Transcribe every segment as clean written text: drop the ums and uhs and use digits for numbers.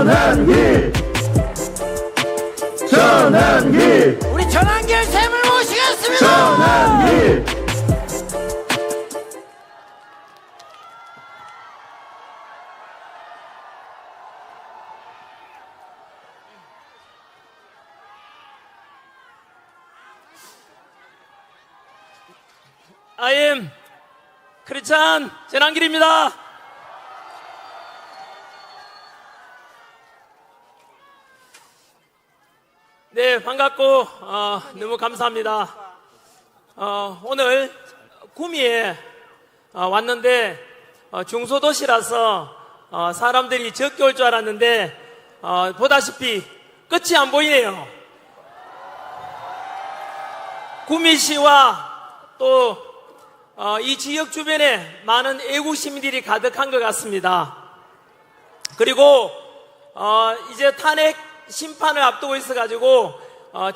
전환기 전환기 우리 전환길 샘을 모시겠습니다. 전환기 아임 크리스찬 전환길입니다. 네, 반갑고 너무 감사합니다. 오늘 구미에 왔는데 중소도시라서 사람들이 적게 올 줄 알았는데 보다시피 끝이 안 보이네요. 구미시와 또 이 지역 주변에 많은 애국 시민들이 가득한 것 같습니다. 그리고 이제 탄핵 심판을 앞두고 있어가지고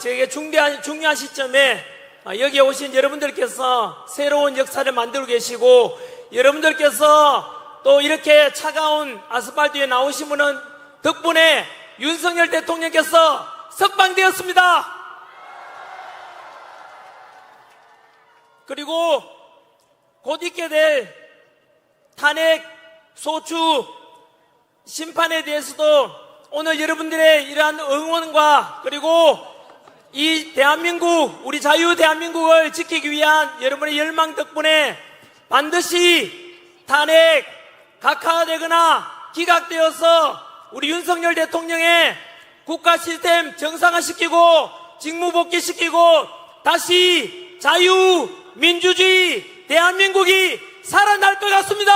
저에게 중요한 시점에 여기에 오신 여러분들께서 새로운 역사를 만들고 계시고, 여러분들께서 또 이렇게 차가운 아스팔트 위에 나오신 분은 덕분에 윤석열 대통령께서 석방되었습니다. 그리고 곧 있게 될 탄핵 소추 심판에 대해서도 오늘 여러분들의 이러한 응원과 그리고 이 대한민국, 우리 자유 대한민국을 지키기 위한 여러분의 열망 덕분에 반드시 탄핵 각하되거나 기각되어서 우리 윤석열 대통령의 국가 시스템 정상화시키고 직무복귀시키고 다시 자유 민주주의 대한민국이 살아날 것 같습니다.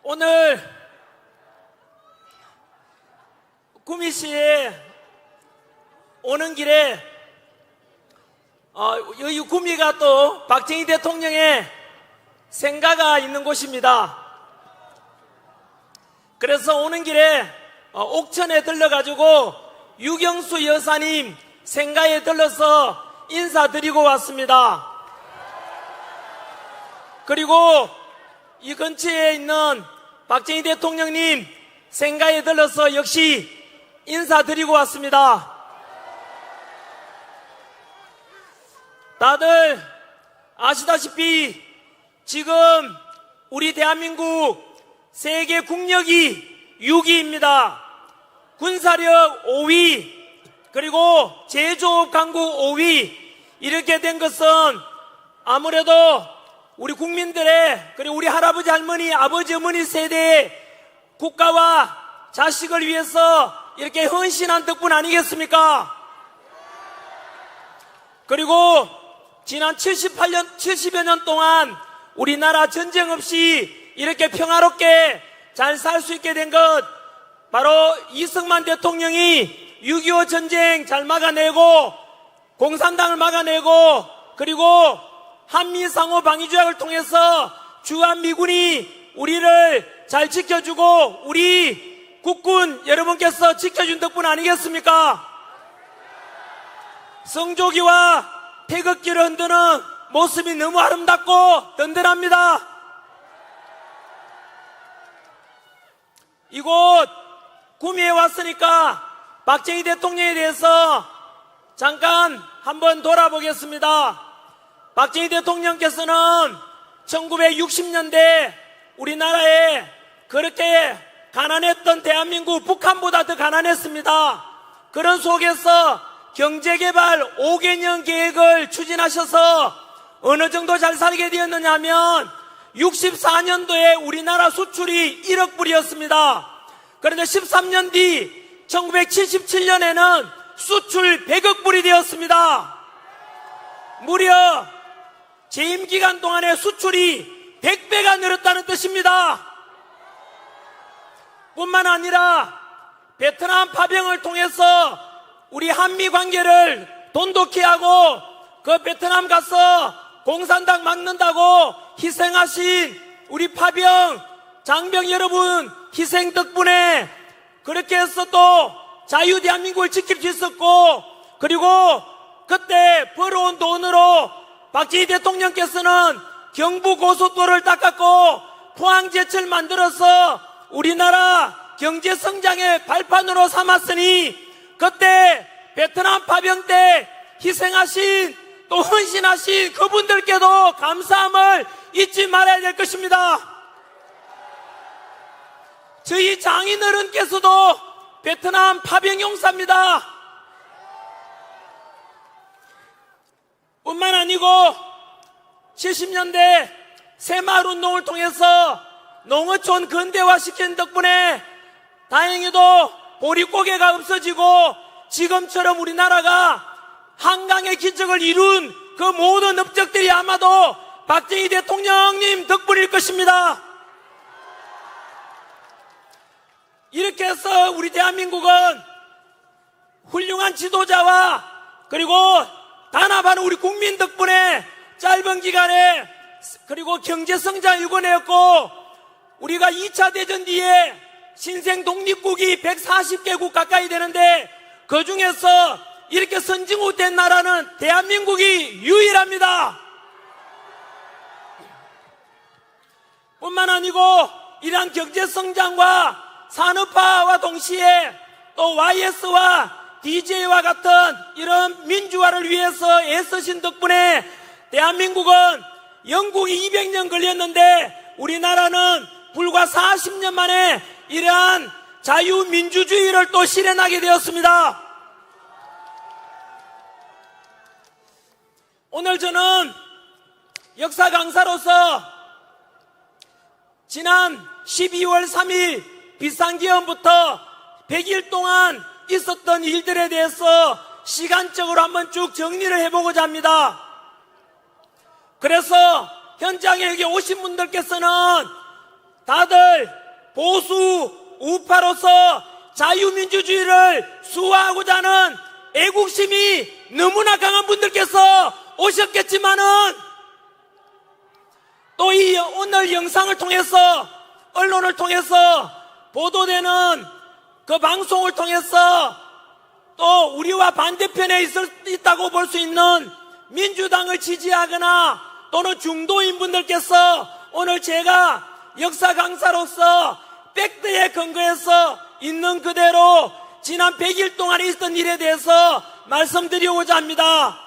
오늘 구미시에 오는 길에 여기 구미가 또 박정희 대통령의 생가가 있는 곳입니다. 그래서 오는 길에 옥천에 들러가지고 유경수 여사님 생가에 들러서 인사드리고 왔습니다. 그리고 이 근처에 있는 박정희 대통령님 생가에 들러서 역시 인사드리고 왔습니다. 다들 아시다시피 지금 우리 대한민국 세계 국력이 6위입니다. 군사력 5위, 그리고 제조업 강국 5위. 이렇게 된 것은 아무래도 우리 국민들의, 그리고 우리 할아버지 할머니 아버지 어머니 세대의 국가와 자식을 위해서 이렇게 헌신한 덕분 아니겠습니까? 그리고 지난 70여 년 동안 우리나라 전쟁 없이 이렇게 평화롭게 잘 살 수 있게 된 것, 바로 이승만 대통령이 6.25 전쟁 잘 막아내고 공산당을 막아내고, 그리고 한미상호 방위조약을 통해서 주한미군이 우리를 잘 지켜주고 우리 국군 여러분께서 지켜준 덕분 아니겠습니까? 성조기와 태극기를 흔드는 모습이 너무 아름답고 든든합니다. 이곳 구미에 왔으니까 박정희 대통령에 대해서 잠깐 한번 돌아보겠습니다. 박정희 대통령께서는 1960년대 우리나라에 그렇게 가난했던 대한민국, 북한보다 더 가난했습니다. 그런 속에서 경제개발 5개년 계획을 추진하셔서 어느 정도 잘 살게 되었느냐 하면 64년도에 우리나라 수출이 1억 불이었습니다. 그런데 13년 뒤 1977년에는 수출 100억 불이 되었습니다. 무려 재임 기간 동안에 수출이 100배가 늘었다는 뜻입니다. 뿐만 아니라 베트남 파병을 통해서 우리 한미 관계를 돈독히 하고 그 베트남 가서 공산당 막는다고 희생하신 우리 파병 장병 여러분 희생 덕분에 그렇게 해서 또 자유 대한민국을 지킬 수 있었고, 그리고 그때 벌어온 돈으로 박정희 대통령께서는 경부고속도로를 닦았고 포항제철 만들어서 우리나라 경제성장의 발판으로 삼았으니 그때 베트남 파병 때 희생하신 또 헌신하신 그분들께도 감사함을 잊지 말아야 될 것입니다. 저희 장인어른께서도 베트남 파병 용사입니다. 뿐만 아니고 70년대 새마을운동을 통해서 농어촌 근대화시킨 덕분에 다행히도 보릿고개가 없어지고 지금처럼 우리나라가 한강의 기적을 이룬 그 모든 업적들이 아마도 박정희 대통령님 덕분일 것입니다. 이렇게 해서 우리 대한민국은 훌륭한 지도자와 그리고 단합하는 우리 국민 덕분에 짧은 기간에 그리고 경제성장을 이뤄냈고 우리가 2차 대전 뒤에 신생 독립국이 140개국 가까이 되는데 그 중에서 이렇게 선진국된 나라는 대한민국이 유일합니다. 뿐만 아니고 이러한 경제성장과 산업화와 동시에 또 YS와 DJ와 같은 이런 민주화를 위해서 애쓰신 덕분에 대한민국은 영국이 200년 걸렸는데 우리나라는 불과 40년 만에 이러한 자유민주주의를 또 실현하게 되었습니다. 오늘 저는 역사 강사로서 지난 12월 3일 비상기원부터 100일 동안 있었던 일들에 대해서 시간적으로 한번 쭉 정리를 해보고자 합니다. 그래서 현장에 여기 오신 분들께서는 다들 보수 우파로서 자유민주주의를 수호하고자 하는 애국심이 너무나 강한 분들께서 오셨겠지만은 또 이 오늘 영상을 통해서 언론을 통해서 보도되는 그 방송을 통해서 또 우리와 반대편에 있다고 볼 수 있는 민주당을 지지하거나 또는 중도인 분들께서 오늘 제가 역사 강사로서 팩트에 근거해서 있는 그대로 지난 100일 동안 있었던 일에 대해서 말씀드리고자 합니다.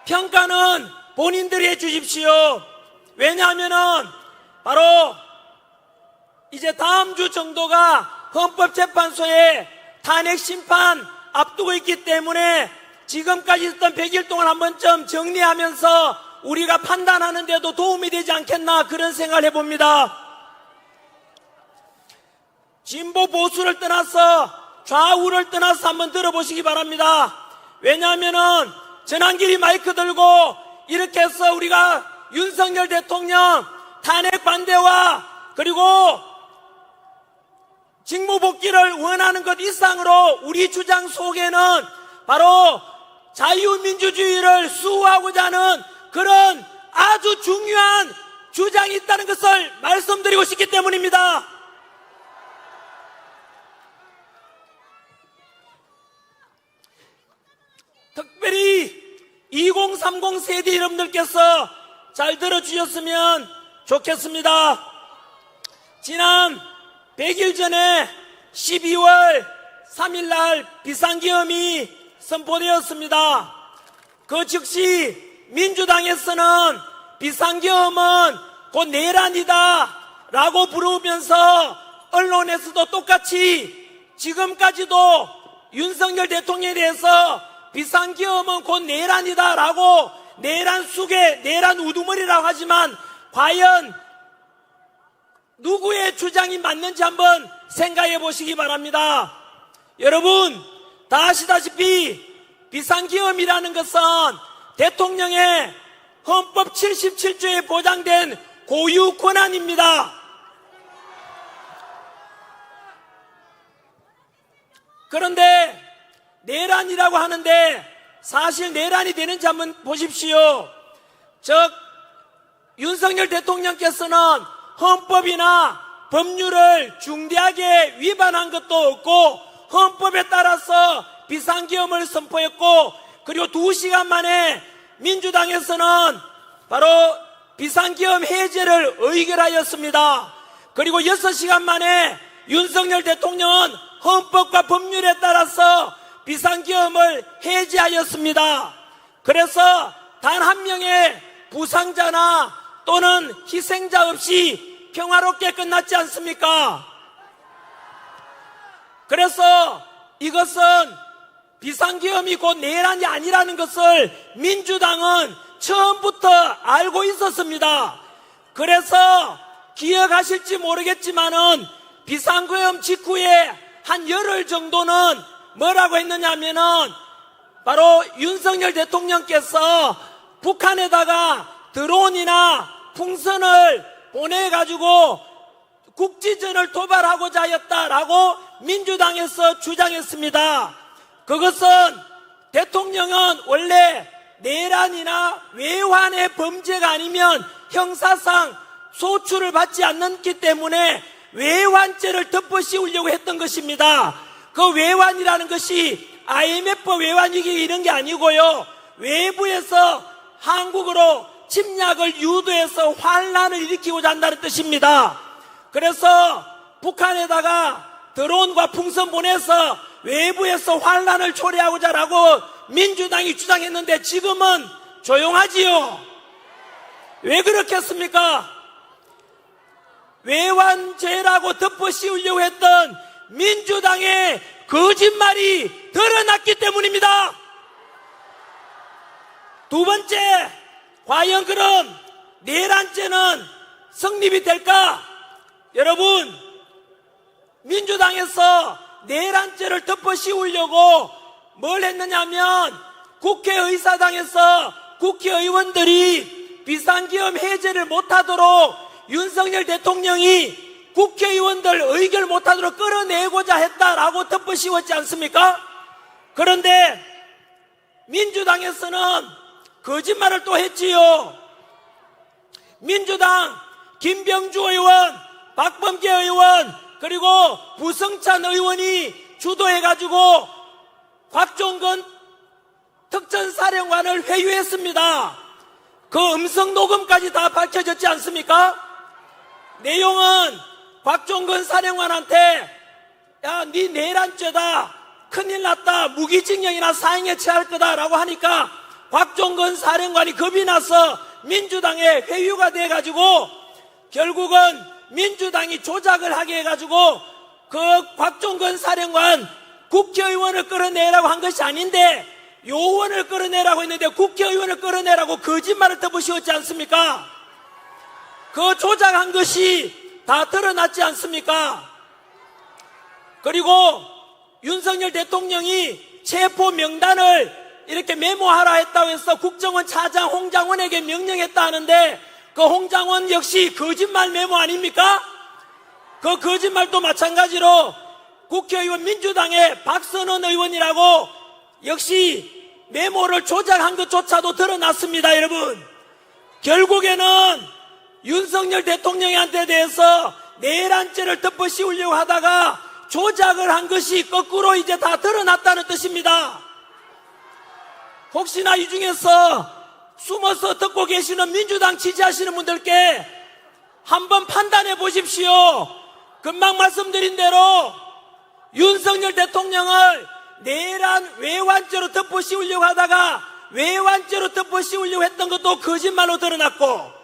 평가는 본인들이 해주십시오. 왜냐하면은 바로 이제 다음 주 정도가 헌법재판소에 탄핵 심판 앞두고 있기 때문에 지금까지 있었던 100일 동안 한 번쯤 정리하면서 우리가 판단하는 데도 도움이 되지 않겠나 그런 생각을 해봅니다. 진보 보수를 떠나서 좌우를 떠나서 한번 들어보시기 바랍니다. 왜냐하면은 전환길이 마이크 들고 이렇게 해서 우리가 윤석열 대통령 탄핵 반대와 그리고 직무복귀를 원하는 것 이상으로 우리 주장 속에는 바로 자유민주주의를 수호하고자 하는 그런 아주 중요한 주장이 있다는 것을 말씀드리고 싶기 때문입니다. 특별히 2030 세대 여러분들께서 잘 들어주셨으면 좋겠습니다. 지난 100일 전에 12월 3일 날 비상계엄이 선포되었습니다. 그 즉시 민주당에서는 비상계엄은 곧 내란이다 라고 부르면서 언론에서도 똑같이 지금까지도 윤석열 대통령에 대해서 비상계엄은 곧 내란이다 라고 내란 속에 내란 우두머리라고 하지만 과연 누구의 주장이 맞는지 한번 생각해 보시기 바랍니다. 여러분 다 아시다시피 비상계엄이라는 것은 대통령의 헌법 77조에 보장된 고유 권한입니다. 그런데 내란이라고 하는데 사실 내란이 되는지 한번 보십시오. 즉 윤석열 대통령께서는 헌법이나 법률을 중대하게 위반한 것도 없고 헌법에 따라서 비상계엄을 선포했고, 그리고 2시간 만에 민주당에서는 바로 비상계엄 해제를 의결하였습니다. 그리고 6시간 만에 윤석열 대통령은 헌법과 법률에 따라서 비상계엄을 해제하였습니다. 그래서 단 한 명의 부상자나 또는 희생자 없이 평화롭게 끝났지 않습니까? 그래서 이것은 비상계엄이 곧 내란이 아니라는 것을 민주당은 처음부터 알고 있었습니다. 그래서 기억하실지 모르겠지만은 비상계엄 직후에 한 열흘 정도는 뭐라고 했느냐 하면은 바로 윤석열 대통령께서 북한에다가 드론이나 풍선을 보내가지고 국지전을 도발하고자 하였다라고 민주당에서 주장했습니다. 그것은 대통령은 원래 내란이나 외환의 범죄가 아니면 형사상 소출을 받지 않기 때문에 외환죄를 덮어씌우려고 했던 것입니다. 그 외환이라는 것이 IMF 외환위기 이런 게 아니고요, 외부에서 한국으로 침략을 유도해서 환란을 일으키고자 한다는 뜻입니다. 그래서 북한에다가 드론과 풍선 보내서 외부에서 환란을 초래하고자 라고 민주당이 주장했는데 지금은 조용하지요. 왜 그렇겠습니까? 외환죄라고 덮어씌우려고 했던 민주당의 거짓말이 드러났기 때문입니다. 두 번째, 과연 그럼 내란죄는 성립이 될까? 여러분, 민주당에서 내란죄를 덮어씌우려고 뭘 했느냐면 국회의사당에서 국회의원들이 비상계엄 해제를 못하도록 윤석열 대통령이 국회의원들 의결 못하도록 끌어내고자 했다라고 덮어씌웠지 않습니까? 그런데 민주당에서는 거짓말을 또 했지요. 민주당 김병주 의원, 박범계 의원, 그리고 부성찬 의원이 주도해가지고 곽종건 특전사령관을 회유했습니다. 그 음성 녹음까지 다 밝혀졌지 않습니까? 내용은 곽종건 사령관한테 야, 네 내란죄다, 큰일 났다, 무기징역이나 사형에 처할 거다 라고 하니까 곽종건 사령관이 겁이 나서 민주당에 회유가 돼가지고 결국은 민주당이 조작을 하게 해가지고 그 곽종건 사령관 국회의원을 끌어내라고 한 것이 아닌데 요원을 끌어내라고 했는데 국회의원을 끌어내라고 거짓말을 덮으시었지 않습니까? 그 조작한 것이 다 드러났지 않습니까? 그리고 윤석열 대통령이 체포 명단을 이렇게 메모하라 했다고 해서 국정원 차장 홍장원에게 명령했다 하는데 그 홍장원 역시 거짓말 메모 아닙니까? 그 거짓말도 마찬가지로 국회의원 민주당의 박선원 의원이라고 역시 메모를 조작한 것조차도 드러났습니다. 여러분, 결국에는 윤석열 대통령한테 대해서 내란죄를 덮어씌우려고 하다가 조작을 한 것이 거꾸로 이제 다 드러났다는 뜻입니다. 혹시나 이 중에서 숨어서 듣고 계시는 민주당 지지하시는 분들께 한번 판단해 보십시오. 금방 말씀드린 대로 윤석열 대통령을 내란 외환죄로 덮어씌우려고 하다가 외환죄로 덮어씌우려고 했던 것도 거짓말로 드러났고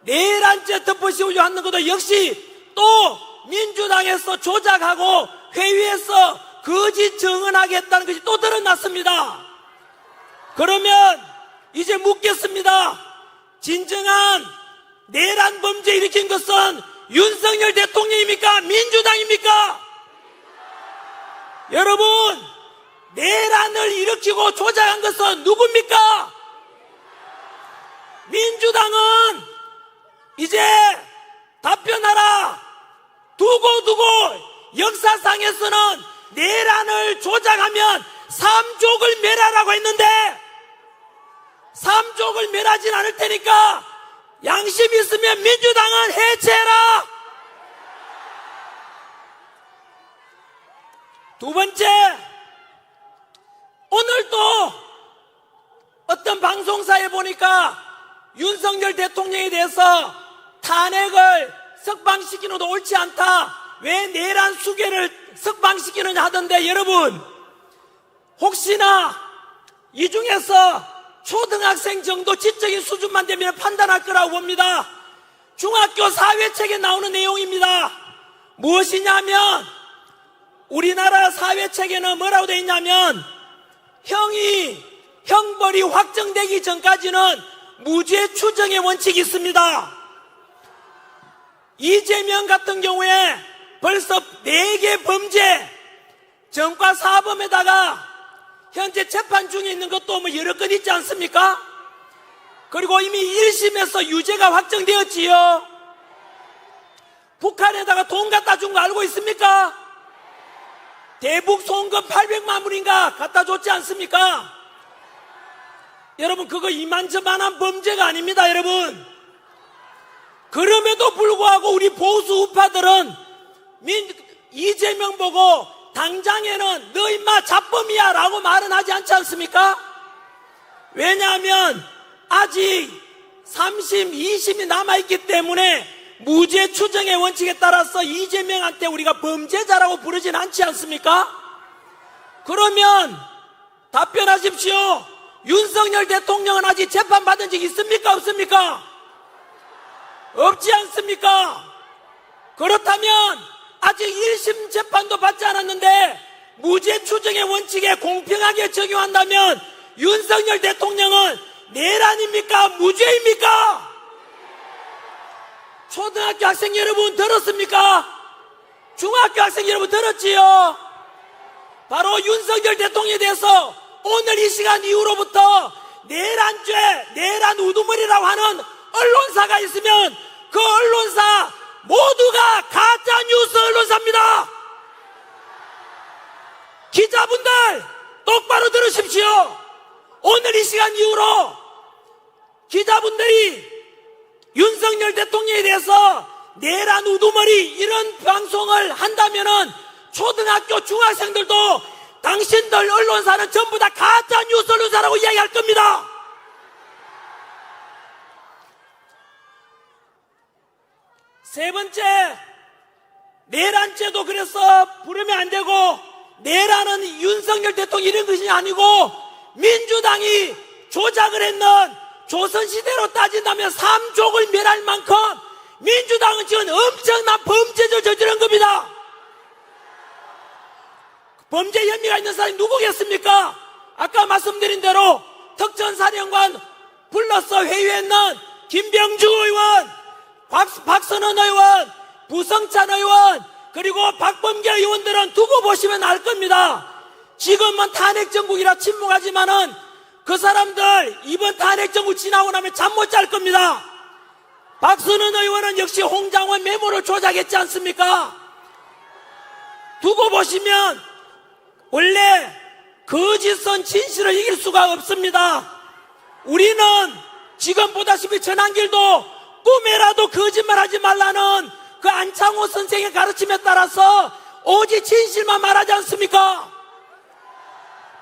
내란죄 덮어씌우려고 하는 것도 역시 또 민주당에서 조작하고 회의에서 거짓 증언하게 했다는 것이 또 드러났습니다. 그러면 이제 묻겠습니다. 진정한 내란 범죄 일으킨 것은 윤석열 대통령입니까? 민주당입니까? 여러분, 내란을 일으키고 조작한 것은 누굽니까? 민주당은 이제 답변하라. 두고 역사상에서는 내란을 조작하면 삼족을 멸하라고 했는데 삼족을 멸하진 않을 테니까 양심 있으면 민주당은 해체해라. 두 번째, 오늘도 어떤 방송사에 보니까 윤석열 대통령에 대해서 탄핵을 석방시키는 것도 옳지 않다, 왜 내란 수괴를 석방시키느냐 하던데, 여러분 혹시나 이 중에서 초등학생 정도 지적인 수준만 되면 판단할 거라고 봅니다. 중학교 사회책에 나오는 내용입니다. 무엇이냐면, 우리나라 사회책에는 뭐라고 되어 있냐면, 형벌이 확정되기 전까지는 무죄 추정의 원칙이 있습니다. 이재명 같은 경우에 벌써 4개 범죄, 전과 사범에다가 현재 재판 중에 있는 것도 뭐 여러 건 있지 않습니까? 그리고 이미 1심에서 유죄가 확정되었지요. 북한에다가 돈 갖다 준 거 알고 있습니까? 대북 송금 800만 불인가 갖다 줬지 않습니까? 여러분, 그거 이만저만한 범죄가 아닙니다, 여러분. 그럼에도 불구하고 우리 보수 우파들은 이재명 보고 당장에는 너 임마 자범이야 라고 말은 하지 않지 않습니까? 왜냐하면 아직 3심, 2심이 남아있기 때문에 무죄 추정의 원칙에 따라서 이재명한테 우리가 범죄자라고 부르진 않지 않습니까? 그러면 답변하십시오. 윤석열 대통령은 아직 재판받은 적 있습니까? 없습니까? 없지 않습니까? 그렇다면 아직 1심 재판도 받지 않았는데 무죄 추정의 원칙에 공평하게 적용한다면 윤석열 대통령은 내란입니까? 무죄입니까? 초등학교 학생 여러분 들었습니까? 중학교 학생 여러분 들었지요? 바로 윤석열 대통령에 대해서 오늘 이 시간 이후로부터 내란죄, 내란 우두머리라고 하는 언론사가 있으면 그 언론사 모두가 가짜뉴스 언론사입니다. 기자분들 똑바로 들으십시오. 오늘 이 시간 이후로 기자분들이 윤석열 대통령에 대해서 내란 우두머리 이런 방송을 한다면은 초등학교 중학생들도 당신들 언론사는 전부 다 가짜뉴스 언론사라고 이야기할 겁니다. 세 번째, 내란죄도 그래서 부르면 안 되고, 내란은 윤석열 대통령 이런 것이 아니고 민주당이 조작을 했는, 조선시대로 따진다면 3족을 멸할 만큼 민주당은 지금 엄청난 범죄를 저지른 겁니다. 범죄 혐의가 있는 사람이 누구겠습니까? 아까 말씀드린 대로 특전사령관 불러서 회유했는 김병주 의원, 박선원 의원, 부성찬 의원, 그리고 박범계 의원들은 두고 보시면 알 겁니다. 지금은 탄핵정국이라 침묵하지만은 그 사람들 이번 탄핵정국 지나고 나면 잠 못 잘 겁니다. 박선원 의원은 역시 홍장원 메모를 조작했지 않습니까? 두고 보시면 원래 거짓은 진실을 이길 수가 없습니다. 우리는 지금 보다시피 전한길도 꿈에라도 거짓말하지 말라는 그 안창호 선생의 가르침에 따라서 오직 진실만 말하지 않습니까?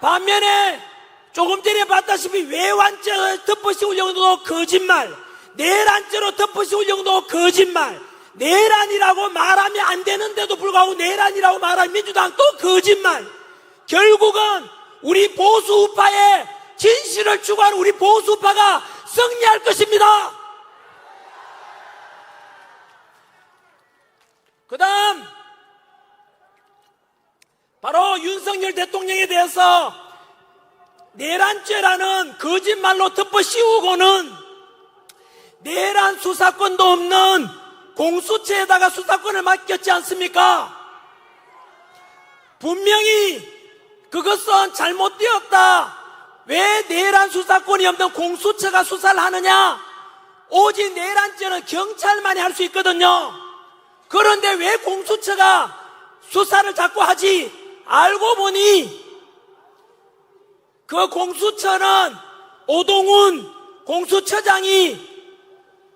반면에 조금 전에 봤다시피 외환죄를 덮어씌울 정도로 거짓말, 내란죄로 덮어씌울 정도로 거짓말, 내란이라고 말하면 안 되는데도 불구하고 내란이라고 말하는 민주당 또 거짓말. 결국은 우리 보수 우파의 진실을 추구하는 우리 보수 우파가 승리할 것입니다. 그 다음 바로 윤석열 대통령에 대해서 내란죄라는 거짓말로 덮어씌우고는 내란 수사권도 없는 공수처에다가 수사권을 맡겼지 않습니까? 분명히 그것은 잘못되었다. 왜 내란 수사권이 없는 공수처가 수사를 하느냐? 오직 내란죄는 경찰만이 할 수 있거든요. 그런데 왜 공수처가 수사를 자꾸 하지? 알고 보니 그 공수처는 오동훈 공수처장이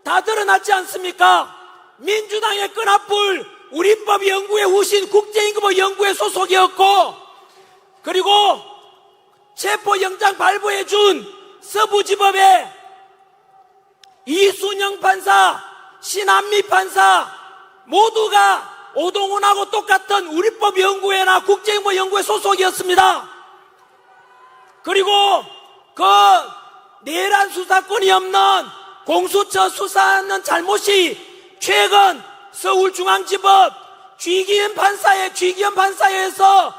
다 드러났지 않습니까? 민주당의 끈앞불 우리법 연구회 후신 국제임금법 연구회 소속이었고, 그리고 체포영장 발부해준 서부지법의 이순영 판사, 신한미 판사 모두가 오동훈하고 똑같은 우리법연구회나 국제연구연구회 소속이었습니다. 그리고 그 내란 수사권이 없는 공수처 수사하는 잘못이 최근 서울중앙지법 쥐기현 판사에 의해서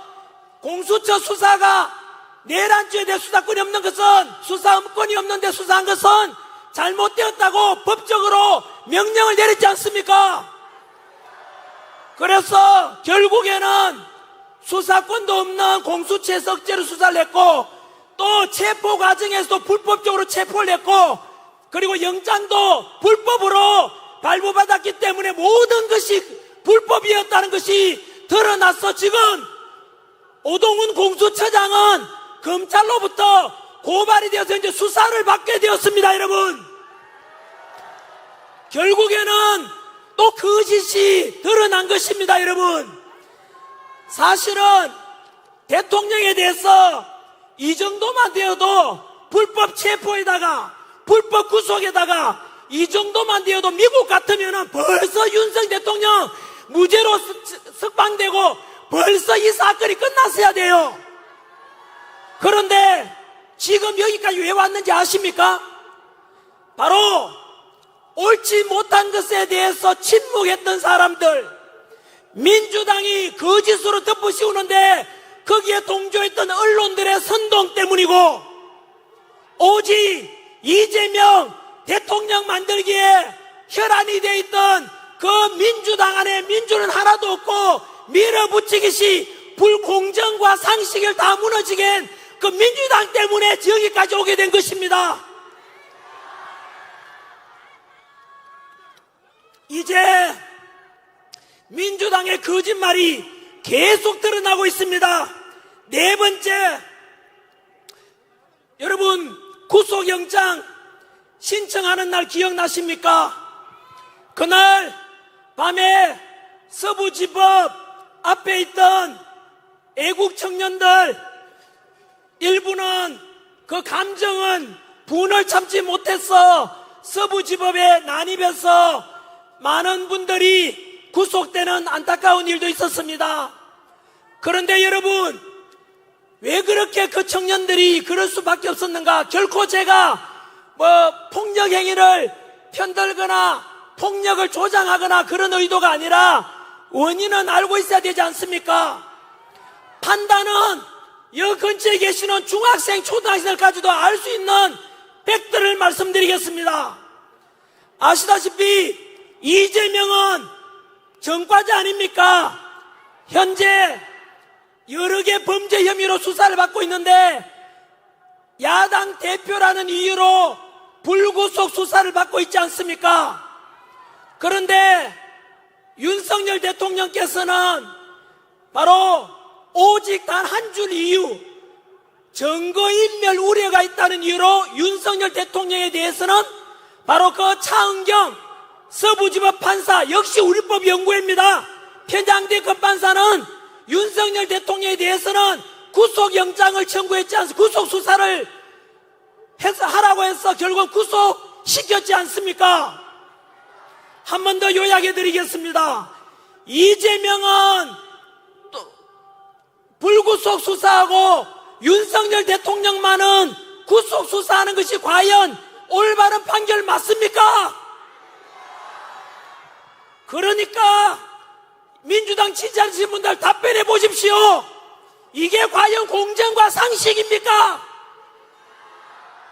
공수처 수사가 내란죄에 대해 수사권이 없는 것은, 수사권이 없는데 수사한 것은 잘못되었다고 법적으로 명령을 내렸지 않습니까? 그래서 결국에는 수사권도 없는 공수처에서 억제로 수사를 했고, 또 체포 과정에서도 불법적으로 체포를 했고, 그리고 영장도 불법으로 발부받았기 때문에 모든 것이 불법이었다는 것이 드러나서 지금 오동훈 공수처장은 검찰로부터 고발이 되어서 이제 수사를 받게 되었습니다, 여러분. 결국에는 또 거짓이 드러난 것입니다, 여러분. 사실은 대통령에 대해서 이 정도만 되어도 불법 체포에다가 불법 구속에다가 이 정도만 되어도 미국 같으면은 벌써 윤석열 대통령 무죄로 석방되고 벌써 이 사건이 끝났어야 돼요. 그런데 지금 여기까지 왜 왔는지 아십니까? 바로 옳지 못한 것에 대해서 침묵했던 사람들, 민주당이 거짓으로 덮어씌우는데 거기에 동조했던 언론들의 선동 때문이고, 오직 이재명 대통령 만들기에 혈안이 되어 있던 그 민주당 안에 민주는 하나도 없고 밀어붙이기시 불공정과 상식을 다 무너지게 한 그 민주당 때문에 여기까지 오게 된 것입니다. 이제 민주당의 거짓말이 계속 드러나고 있습니다. 네 번째, 여러분 구속영장 신청하는 날 기억나십니까? 그날 밤에 서부지법 앞에 있던 애국 청년들 일부는 그 감정은 분을 참지 못해서 서부지법에 난입해서 많은 분들이 구속되는 안타까운 일도 있었습니다. 그런데 여러분, 왜 그렇게 그 청년들이 그럴 수밖에 없었는가? 결코 제가 폭력 행위를 편들거나 폭력을 조장하거나 그런 의도가 아니라 원인은 알고 있어야 되지 않습니까? 판단은 여 근처에 계시는 중학생, 초등학생들까지도 알 수 있는 팩트를 말씀드리겠습니다. 아시다시피 이재명은 전과자 아닙니까? 현재 여러 개 범죄 혐의로 수사를 받고 있는데 야당 대표라는 이유로 불구속 수사를 받고 있지 않습니까? 그런데 윤석열 대통령께서는 바로 오직 단 한 줄 이유, 증거인멸 우려가 있다는 이유로 윤석열 대통령에 대해서는 바로 그 차은경 서부지법 판사, 역시 우리법 연구회입니다. 편향된 그 판사는 윤석열 대통령에 대해서는 구속영장을 청구했지 않습니까? 구속수사를 하라고 해서 결국 구속시켰지 않습니까? 한 번 더 요약해 드리겠습니다. 이재명은 불구속 수사하고 윤석열 대통령만은 구속 수사하는 것이 과연 올바른 판결 맞습니까? 그러니까 민주당 지지하시는 분들 답변해 보십시오. 이게 과연 공정과 상식입니까?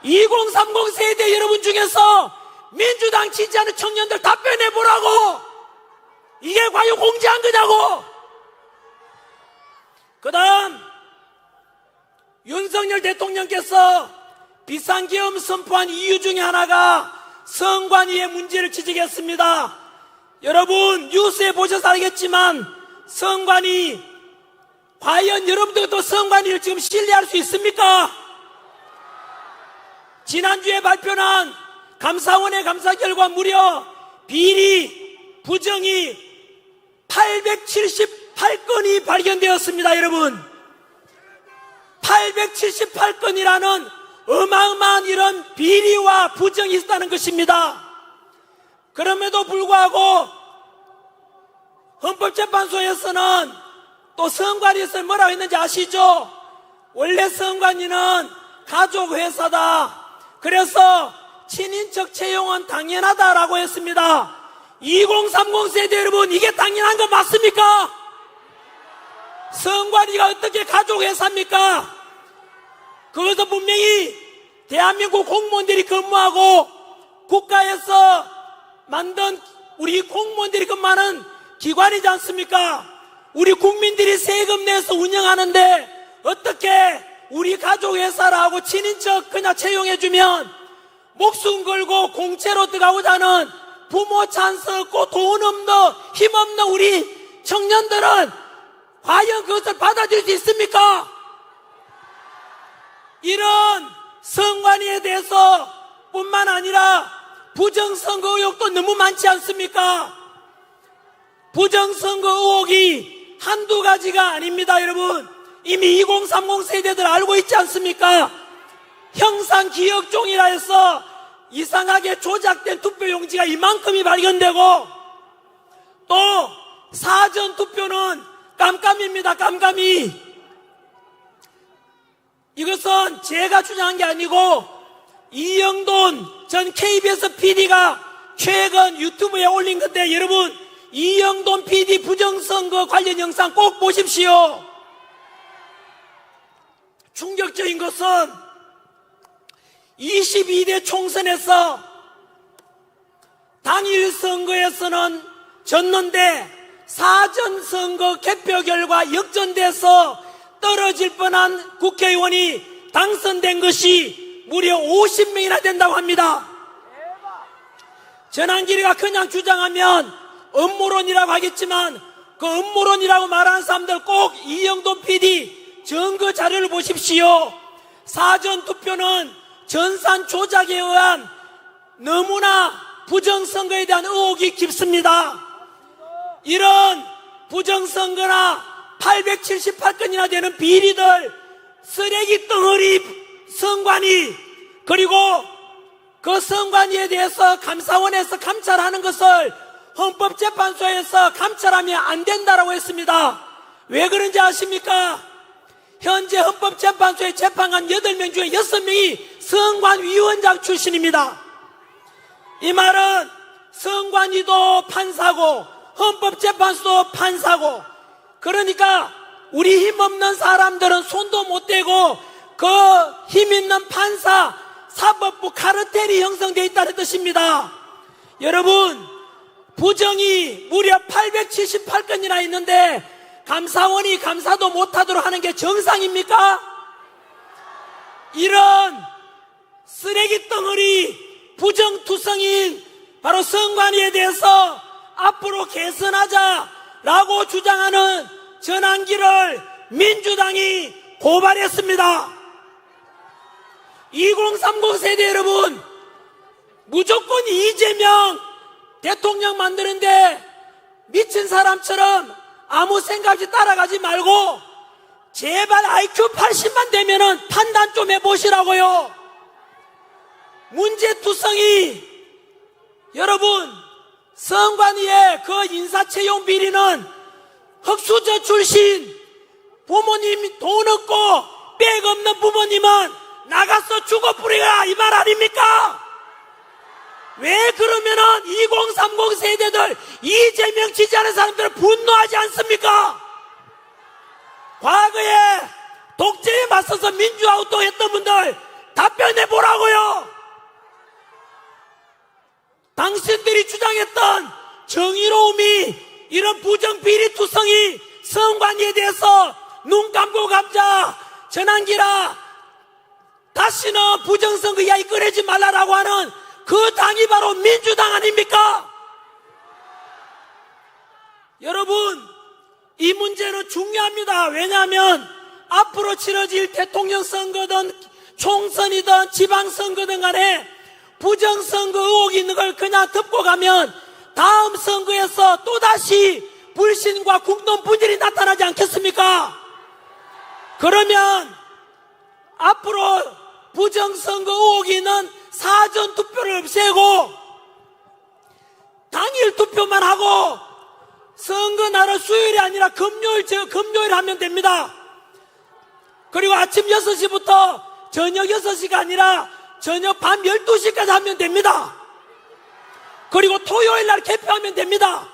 2030 세대 여러분 중에서 민주당 지지하는 청년들 답변해 보라고. 이게 과연 공정한 거냐고. 그 다음 윤석열 대통령께서 비상계엄 선포한 이유 중에 하나가 선관위의 문제를 지적했습니다. 여러분 뉴스에 보셔서 알겠지만 선관위, 과연 여러분들도 선관위를 지금 신뢰할 수 있습니까? 지난주에 발표한 감사원의 감사 결과 무려 비리, 부정이 878건이 발견되었습니다. 여러분 878건이라는 어마어마한 이런 비리와 부정이 있다는 것입니다. 그럼에도 불구하고 헌법재판소에서는 또 선관위에서 뭐라고 했는지 아시죠? 원래 선관위는 가족회사다. 그래서 친인척 채용은 당연하다라고 했습니다. 2030 세대 여러분, 이게 당연한 거 맞습니까? 선관위가 어떻게 가족회사입니까? 그것도 분명히 대한민국 공무원들이 근무하고 국가에서 만든 우리 공무원들이 근무하는 기관이지 않습니까? 우리 국민들이 세금 내서 운영하는데 어떻게 우리 가족회사라고 친인척 그냥 채용해주면 목숨 걸고 공채로 들어가고자 하는 부모 찬스 없고 돈 없는 힘없는 우리 청년들은 과연 그것을 받아들일 수 있습니까? 이런 선관위에 대해서 뿐만 아니라 부정선거 의혹도 너무 많지 않습니까? 부정선거 의혹이 한두 가지가 아닙니다, 여러분. 이미 2030 세대들 알고 있지 않습니까? 형상기억종이라 해서 이상하게 조작된 투표용지가 이만큼이 발견되고, 또 사전투표는 깜깜입니다, 깜깜이. 이것은 제가 주장한 게 아니고 이영돈 전 KBS PD가 최근 유튜브에 올린 건데, 여러분 이영돈 PD 부정선거 관련 영상 꼭 보십시오. 충격적인 것은 22대 총선에서 당일 선거에서는 졌는데 사전선거 개표 결과 역전돼서 떨어질 뻔한 국회의원이 당선된 것이 무려 50명이나 된다고 합니다. 전한길이가 그냥 주장하면 음모론이라고 하겠지만 그 음모론이라고 말하는 사람들 꼭 이영돈 PD 증거 자료를 보십시오. 사전투표는 전산 조작에 의한 너무나 부정선거에 대한 의혹이 깊습니다. 이런 부정선거나 878건이나 되는 비리들, 쓰레기 덩어리 선관위, 그리고 그 선관위에 대해서 감사원에서 감찰하는 것을 헌법재판소에서 감찰하면 안 된다라고 했습니다. 왜 그런지 아십니까? 현재 헌법재판소에 재판관 8명 중에 6명이 선관위원장 출신입니다. 이 말은 선관위도 판사고 헌법재판소도 판사고, 그러니까 우리 힘없는 사람들은 손도 못 대고 그 힘있는 판사, 사법부 카르텔이 형성되어 있다는 뜻입니다. 여러분, 부정이 무려 878건이나 있는데 감사원이 감사도 못하도록 하는 게 정상입니까? 이런 쓰레기 덩어리 부정투성인 바로 선관위에 대해서 앞으로 개선하자라고 주장하는 전한길을 민주당이 고발했습니다. 2030 세대 여러분, 무조건 이재명 대통령 만드는데 미친 사람처럼 아무 생각 없이 따라가지 말고 제발 IQ 80만 되면은 판단 좀 해보시라고요. 문제투성이, 여러분, 선관위의 그 인사채용 비리는 흑수저 출신 부모님이 돈 없고 백 없는 부모님은 나가서 죽어뿌리라, 이 말 아닙니까? 왜 그러면은 2030 세대들, 이재명 지지하는 사람들은 분노하지 않습니까? 과거에 독재에 맞서서 민주화 운동했던 분들 답변해 보라고요. 당신들이 주장했던 정의로움이 이런 부정비리투성이 선관위에 대해서 눈 감고 감자, 전한길아 다시는 부정선거 이야기 꺼내지 말라라고 하는 그 당이 바로 민주당 아닙니까? 여러분, 이 문제는 중요합니다. 왜냐하면 앞으로 치러질 대통령 선거든 총선이든 지방선거든 간에 부정선거 의혹이 있는 걸 그냥 덮고 가면 다음 선거에서 또다시 불신과 국론 분열이 나타나지 않겠습니까? 그러면 앞으로 부정선거 의혹이 있는 사전투표를 없애고 당일 투표만 하고 선거날은 수요일이 아니라 금요일 하면 됩니다. 그리고 아침 6시부터 저녁 6시가 아니라 저녁 밤 12시까지 하면 됩니다. 그리고 토요일 날 개표하면 됩니다.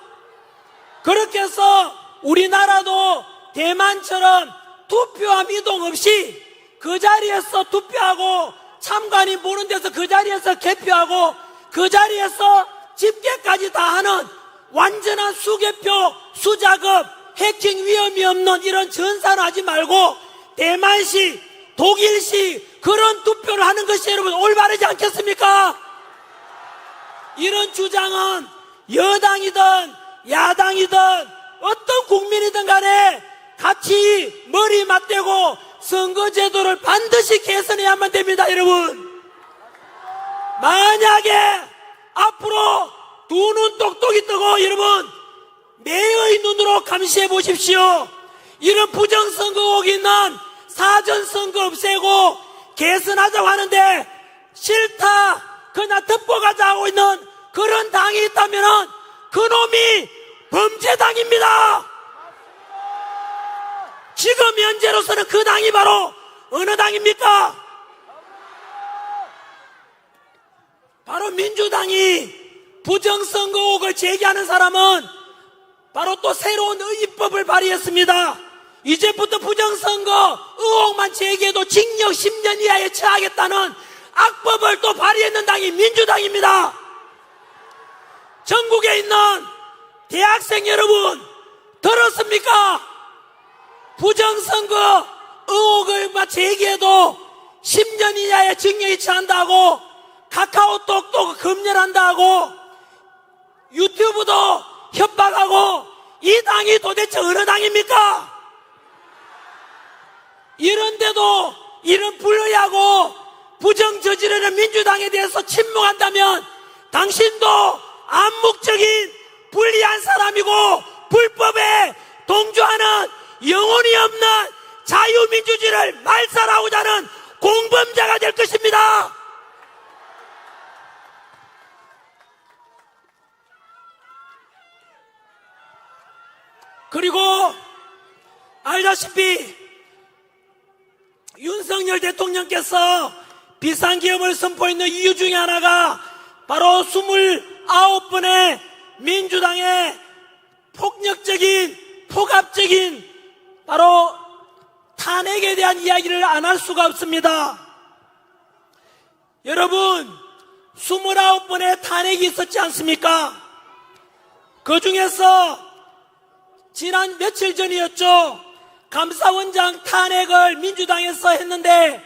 그렇게 해서 우리나라도 대만처럼 투표함 이동 없이 그 자리에서 투표하고 참관이 보는 데서 그 자리에서 개표하고 그 자리에서 집계까지 다 하는 완전한 수개표, 수작업, 해킹 위험이 없는 이런 전사를 하지 말고 대만식, 독일식 그런 투표를 하는 것이 여러분 올바르지 않겠습니까? 이런 주장은 여당이든 야당이든 어떤 국민이든 간에 같이 머리 맞대고 선거제도를 반드시 개선해야만 됩니다, 여러분. 만약에 앞으로 두 눈 똑똑히 뜨고 여러분 매의 눈으로 감시해 보십시오. 이런 부정선거 의혹이 있는 사전선거 없애고 개선하자고 하는데 싫다 그냥 듣고 가자 하고 있는 그런 당이 있다면 그놈이 범죄당입니다. 지금 현재로서는 그 당이 바로 어느 당입니까? 바로 민주당이 부정선거 의혹을 제기하는 사람은 바로 또 새로운 입법을 발의했습니다. 이제부터 부정선거 의혹만 제기해도 징역 10년 이하에 처하겠다는 악법을 또 발의했는 당이 민주당입니다. 전국에 있는 대학생 여러분 들었습니까? 부정선거 의혹을 제기해도 10년 이하의 징역이 처한다고 카카오톡도 검열한다고 유튜브도 협박하고 이 당이 도대체 어느 당입니까? 이런데도 이런 불의하고 부정 저지르는 민주당에 대해서 침묵한다면 당신도 암묵적인 불리한 사람이고 불법에 동조하는 영혼이 없는 자유민주주의를 말살하고자 하는 공범자가 될 것입니다. 그리고 알다시피 윤석열 대통령께서 비상계엄을 선포했는 이유 중에 하나가 바로 29번의 민주당의 폭력적인 폭압적인 바로 탄핵에 대한 이야기를 안 할 수가 없습니다. 여러분 29번의 탄핵이 있었지 않습니까? 그 중에서 지난 며칠 전이었죠. 감사원장 탄핵을 민주당에서 했는데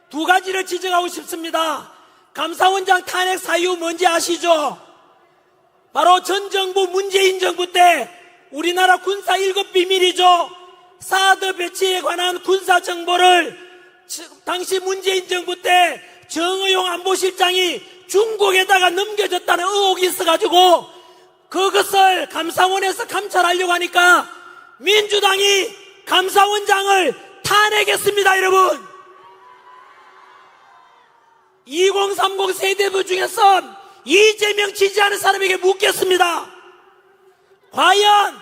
두 가지를 지적하고 싶습니다. 감사원장 탄핵 사유 뭔지 아시죠? 바로 전 정부 문재인 정부 때 우리나라 군사 1급 비밀이죠. 사드 배치에 관한 군사 정보를 당시 문재인 정부 때 정의용 안보실장이 중국에다가 넘겨줬다는 의혹이 있어가지고 그것을 감사원에서 감찰하려고 하니까 민주당이 감사원장을 탄핵했습니다, 여러분. 2030 세대부 중에서 이재명 지지하는 사람에게 묻겠습니다. 과연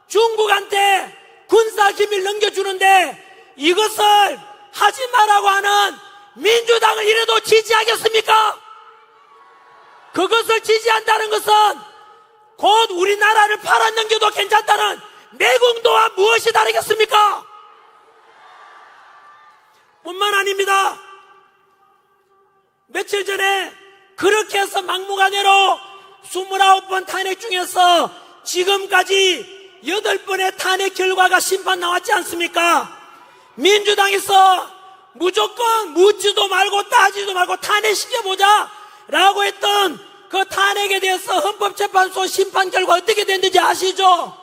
중국한테 군사기밀 넘겨주는데 이것을 하지 말라고 하는 민주당을 이래도 지지하겠습니까? 그것을 지지한다는 것은 곧 우리나라를 팔아넘겨도 괜찮다는 매국노와 무엇이 다르겠습니까? 뿐만 아닙니다. 며칠 전에 그렇게 해서 막무가내로 29번 탄핵 중에서 지금까지 8번의 탄핵 결과가 심판 나왔지 않습니까? 민주당에서 무조건 묻지도 말고 따지도 말고 탄핵시켜보자 라고 했던 그 탄핵에 대해서 헌법재판소 심판 결과 어떻게 됐는지 아시죠?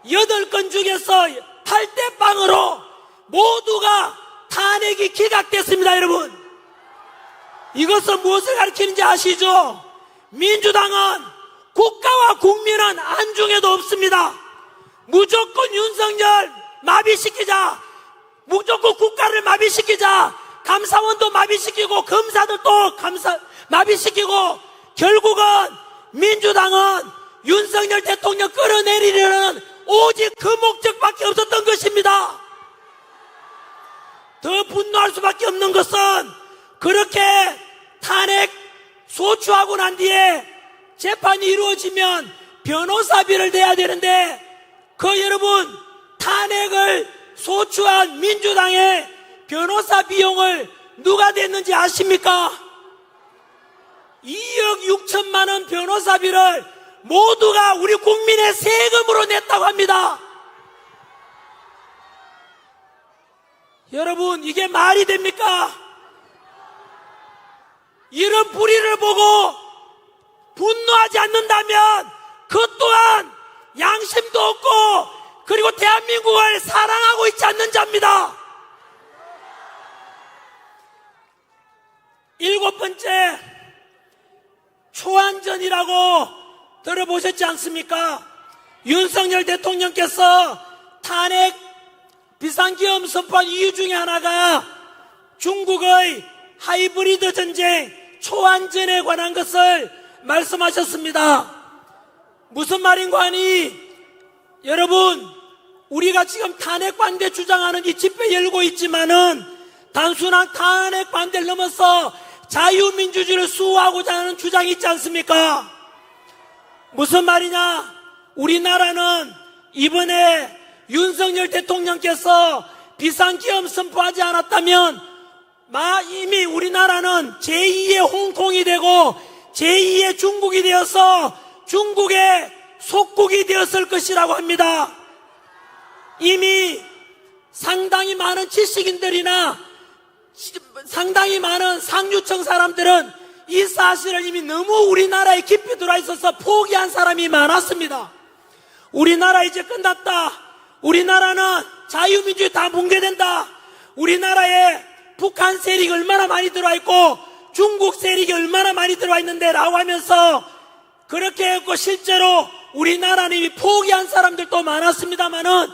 8건 중에서 8대 0으로 모두가 탄핵이 기각됐습니다, 여러분. 이것은 무엇을 가리키는지 아시죠? 민주당은 국가와 국민은 안중에도 없습니다. 무조건 윤석열 마비시키자, 무조건 국가를 마비시키자, 감사원도 마비시키고 검사들도 마비시키고 결국은 민주당은 윤석열 대통령 끌어내리려는 오직 그 목적밖에 없었던 것입니다. 더 분노할 수밖에 없는 것은 그렇게 탄핵 소추하고 난 뒤에 재판이 이루어지면 변호사비를 내야 되는데 그 여러분 탄핵을 소추한 민주당의 변호사 비용을 누가 냈는지 아십니까? 2억 6천만 원 변호사비를 모두가 우리 국민의 세금으로 냈다고 합니다. 여러분 이게 말이 됩니까? 이런 불의를 보고 분노하지 않는다면 그 또한 양심도 없고 그리고 대한민국을 사랑하고 있지 않는 자입니다. 7번째, 초안전이라고 들어보셨지 않습니까? 윤석열 대통령께서 탄핵 비상계엄 선포한 이유 중에 하나가 중국의 하이브리드 전쟁 초안전에 관한 것을 말씀하셨습니다. 무슨 말인가 하니 여러분 우리가 지금 탄핵 반대 주장하는 이 집회 열고 있지만은 단순한 탄핵 반대를 넘어서 자유민주주의를 수호하고자 하는 주장이 있지 않습니까? 무슨 말이냐? 우리나라는 이번에 윤석열 대통령께서 비상계엄 선포하지 않았다면 이미 우리나라는 제2의 홍콩이 되고 제2의 중국이 되어서 중국의 속국이 되었을 것이라고 합니다. 이미 상당히 많은 지식인들이나 상당히 많은 상류층 사람들은 이 사실을 이미 너무 우리나라에 깊이 들어와 있어서 포기한 사람이 많았습니다. 우리나라 이제 끝났다. 우리나라는 자유민주주의 다 붕괴된다. 우리나라에 북한 세력이 얼마나 많이 들어와 있고 중국 세력이 얼마나 많이 들어와 있는데 라고 하면서 그렇게 했고 실제로 우리나라는 이미 포기한 사람들도 많았습니다만은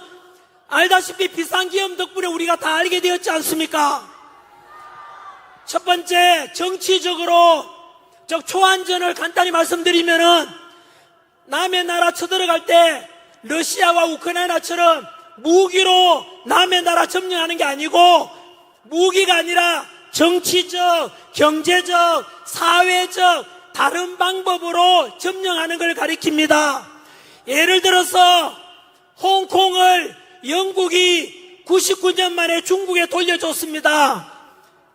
알다시피 비상계엄 덕분에 우리가 다 알게 되었지 않습니까? 첫 번째, 정치적으로 초안전을 간단히 말씀드리면은 남의 나라 쳐들어갈 때 러시아와 우크라이나처럼 무기로 남의 나라 점령하는 게 아니고 무기가 아니라 정치적, 경제적, 사회적 다른 방법으로 점령하는 걸 가리킵니다. 예를 들어서 홍콩을 영국이 99년 만에 중국에 돌려줬습니다.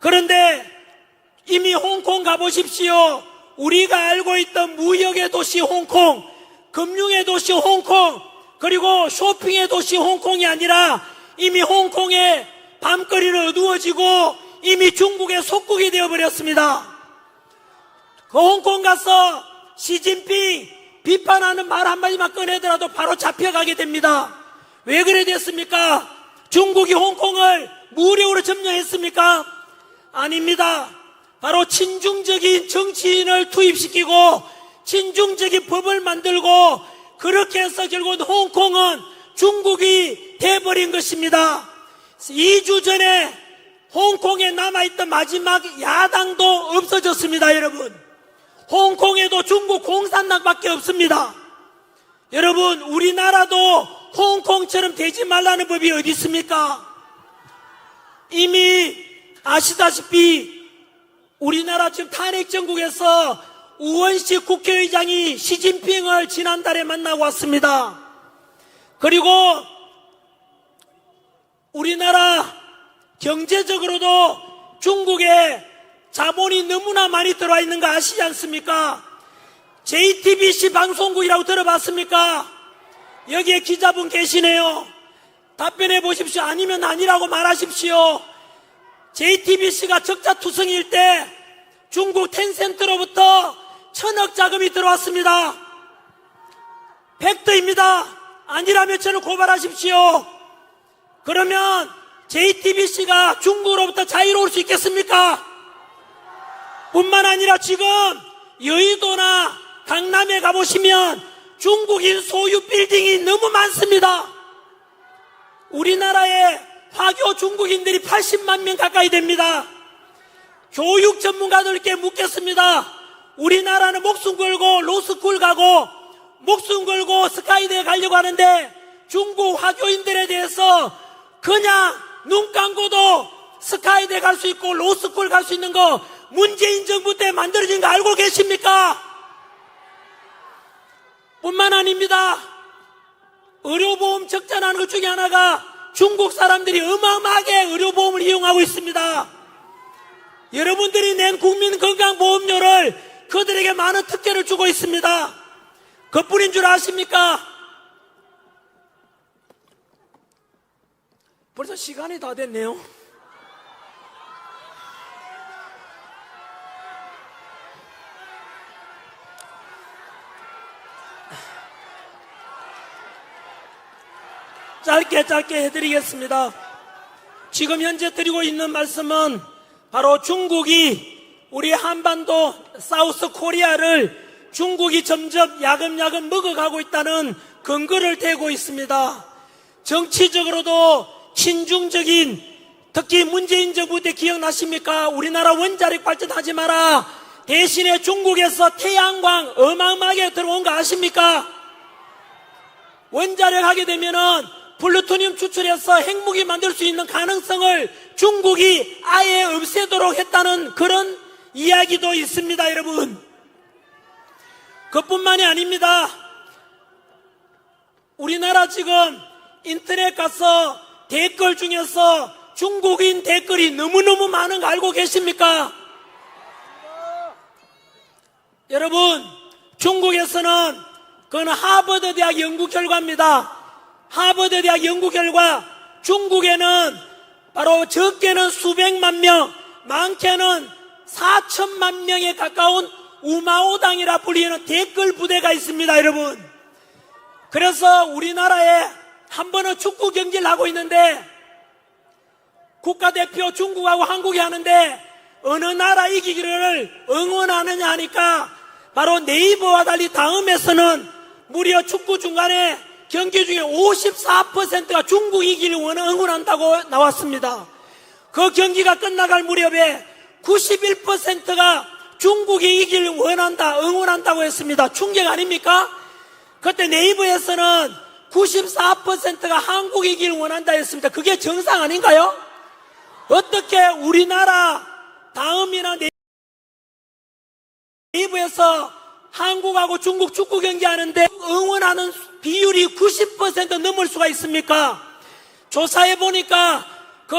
그런데 이미 홍콩 가보십시오. 우리가 알고 있던 무역의 도시 홍콩, 금융의 도시 홍콩, 그리고 쇼핑의 도시 홍콩이 아니라 이미 홍콩의 밤거리는 어두워지고 이미 중국의 속국이 되어버렸습니다. 그 홍콩 가서 시진핑 비판하는 말 한마디만 꺼내더라도 바로 잡혀가게 됩니다. 왜 그래 됐습니까? 중국이 홍콩을 무력으로 점령했습니까? 아닙니다. 바로 친중적인 정치인을 투입시키고 친중적인 법을 만들고 그렇게 해서 결국은 홍콩은 중국이 돼버린 것입니다. 2주 전에 홍콩에 남아있던 마지막 야당도 없어졌습니다. 여러분, 홍콩에도 중국 공산당밖에 없습니다. 여러분, 우리나라도 홍콩처럼 되지 말라는 법이 어디 있습니까? 이미 아시다시피 우리나라 지금 탄핵 정국에서 우원식 국회의장이 시진핑을 지난달에 만나고 왔습니다. 그리고 우리나라 경제적으로도 중국에 자본이 너무나 많이 들어와 있는 거 아시지 않습니까? JTBC 방송국이라고 들어봤습니까? 여기에 기자분 계시네요. 답변해 보십시오. 아니면 아니라고 말하십시오. JTBC가 적자투성이일 때 중국 텐센트로부터 1,000억 자금이 들어왔습니다. 팩트입니다. 아니라면 저를 고발하십시오. 그러면 JTBC가 중국으로부터 자유로울 수 있겠습니까? 뿐만 아니라 지금 여의도나 강남에 가보시면 중국인 소유 빌딩이 너무 많습니다. 우리나라에 화교 중국인들이 80만 명 가까이 됩니다. 교육 전문가들께 묻겠습니다. 우리나라는 목숨 걸고 로스쿨 가고 목숨 걸고 스카이대에 가려고 하는데 중국 화교인들에 대해서 그냥 눈 감고도 스카이대 갈 수 있고 로스쿨 갈 수 있는 거 문재인 정부 때 만들어진 거 알고 계십니까? 뿐만 아닙니다. 의료보험 적자나는 것 중에 하나가 중국 사람들이 어마어마하게 의료보험을 이용하고 있습니다. 여러분들이 낸 국민건강보험료를 그들에게 많은 특혜를 주고 있습니다. 그뿐인 줄 아십니까? 벌써 시간이 다 됐네요. 짧게 해드리겠습니다. 지금 현재 드리고 있는 말씀은 바로 중국이 우리 한반도 사우스 코리아를 중국이 점점 야금야금 먹어가고 있다는 근거를 대고 있습니다. 정치적으로도 친중적인, 특히 문재인 정부 때 기억나십니까? 우리나라 원자력 발전하지 마라. 대신에 중국에서 태양광 어마어마하게 들어온 거 아십니까? 원자력 하게 되면은 플루토늄 추출해서 핵무기 만들 수 있는 가능성을 중국이 아예 없애도록 했다는 그런 이야기도 있습니다, 여러분. 그뿐만이 아닙니다. 우리나라 지금 인터넷 가서 댓글 중에서 중국인 댓글이 너무너무 많은 거 알고 계십니까? 여러분, 중국에서는 그건 하버드 대학 연구 결과입니다. 하버드 대학 연구 결과 중국에는 바로 적게는 수백만 명, 많게는 4천만 명에 가까운 우마오당이라 불리는 댓글 부대가 있습니다, 여러분. 그래서 우리나라에 한 번은 축구 경기를 하고 있는데 국가대표 중국하고 한국이 하는데 어느 나라 이기기를 응원하느냐 하니까 바로 네이버와 달리 다음에서는 무려 축구 중간에 경기 중에 54%가 중국 이기를 응원한다고 나왔습니다. 그 경기가 끝나갈 무렵에 91%가 중국이 이기를 응원한다고 했습니다. 충격 아닙니까? 그때 네이버에서는 94%가 한국이 이기를 원한다 했습니다. 그게 정상 아닌가요? 어떻게 우리나라 다음이나 네이버에서 한국하고 중국 축구 경기 하는데 응원하는 비율이 90% 넘을 수가 있습니까? 조사해 보니까 그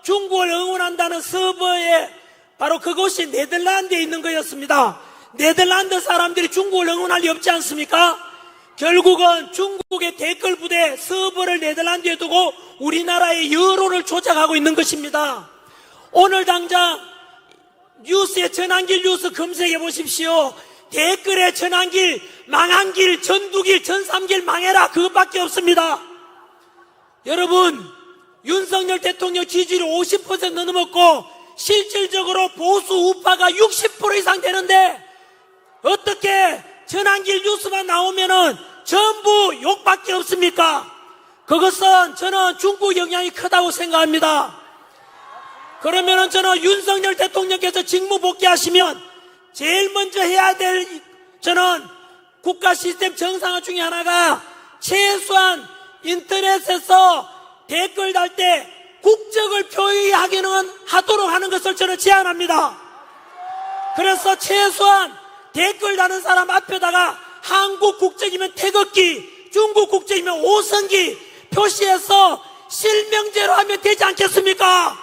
중국을 응원한다는 서버에 바로 그곳이 네덜란드에 있는 거였습니다. 네덜란드 사람들이 중국을 응원할 리 없지 않습니까? 결국은 중국의 댓글 부대 서버를 네덜란드에 두고 우리나라의 여론을 조작하고 있는 것입니다. 오늘 당장 뉴스에 전환길 뉴스 검색해 보십시오. 댓글에 전환길, 망한길, 전두길, 전삼길 망해라 그것밖에 없습니다. 여러분, 윤석열 대통령 지지율이 50% 넘었고 실질적으로 보수 우파가 60% 이상 되는데 어떻게 전환길 뉴스만 나오면은 전부 욕밖에 없습니까? 그것은 저는 중국 영향이 크다고 생각합니다. 그러면은 저는 윤석열 대통령께서 직무 복귀하시면 제일 먼저 해야 될 저는 국가 시스템 정상화 중에 하나가 최소한 인터넷에서 댓글 달 때 국적을 표기하기는 하도록 하는 것을 저는 제안합니다. 그래서 최소한 댓글 다는 사람 앞에다가 한국 국적이면 태극기, 중국 국적이면 오성기 표시해서 실명제로 하면 되지 않겠습니까?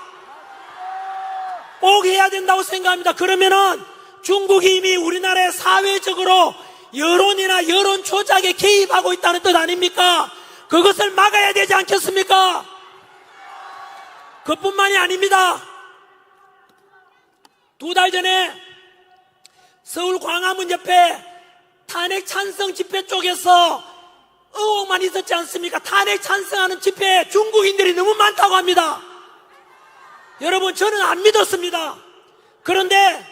꼭 해야 된다고 생각합니다. 그러면은 중국이 이미 우리나라의 사회적으로 여론이나 여론 조작에 개입하고 있다는 뜻 아닙니까? 그것을 막아야 되지 않겠습니까? 그뿐만이 아닙니다. 2달 전에 서울 광화문 옆에 탄핵 찬성 집회 쪽에서 의혹만 있었지 않습니까? 탄핵 찬성하는 집회에 중국인들이 너무 많다고 합니다. 여러분, 저는 안 믿었습니다. 그런데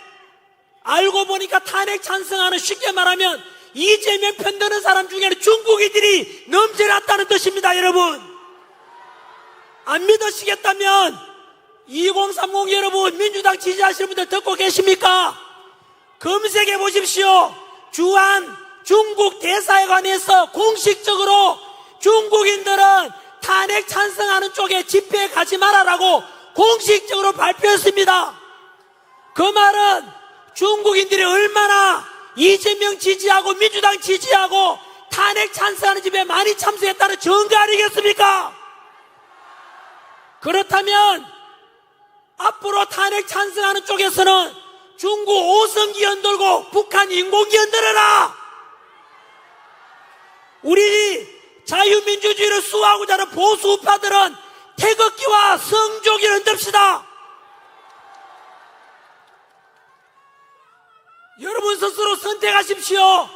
알고 보니까 탄핵 찬성하는, 쉽게 말하면 이재명 편드는 사람 중에는 중국인들이 넘쳐났다는 뜻입니다. 여러분, 안 믿으시겠다면 2030 여러분, 민주당 지지하시는 분들 듣고 계십니까? 검색해 보십시오. 주한 중국 대사관에서 공식적으로 중국인들은 탄핵 찬성하는 쪽에 집회에 가지 말아라고 공식적으로 발표했습니다. 그 말은 중국인들이 얼마나 이재명 지지하고 민주당 지지하고 탄핵 찬성하는 집회에 많이 참석했다는 증거 아니겠습니까? 그렇다면 앞으로 탄핵 찬성하는 쪽에서는 중국 5성기 흔들고 북한 인공기 흔들어라! 우리 자유민주주의를 수호하고자 하는 보수 우파들은 태극기와 성조기를 흔듭시다. 여러분 스스로 선택하십시오.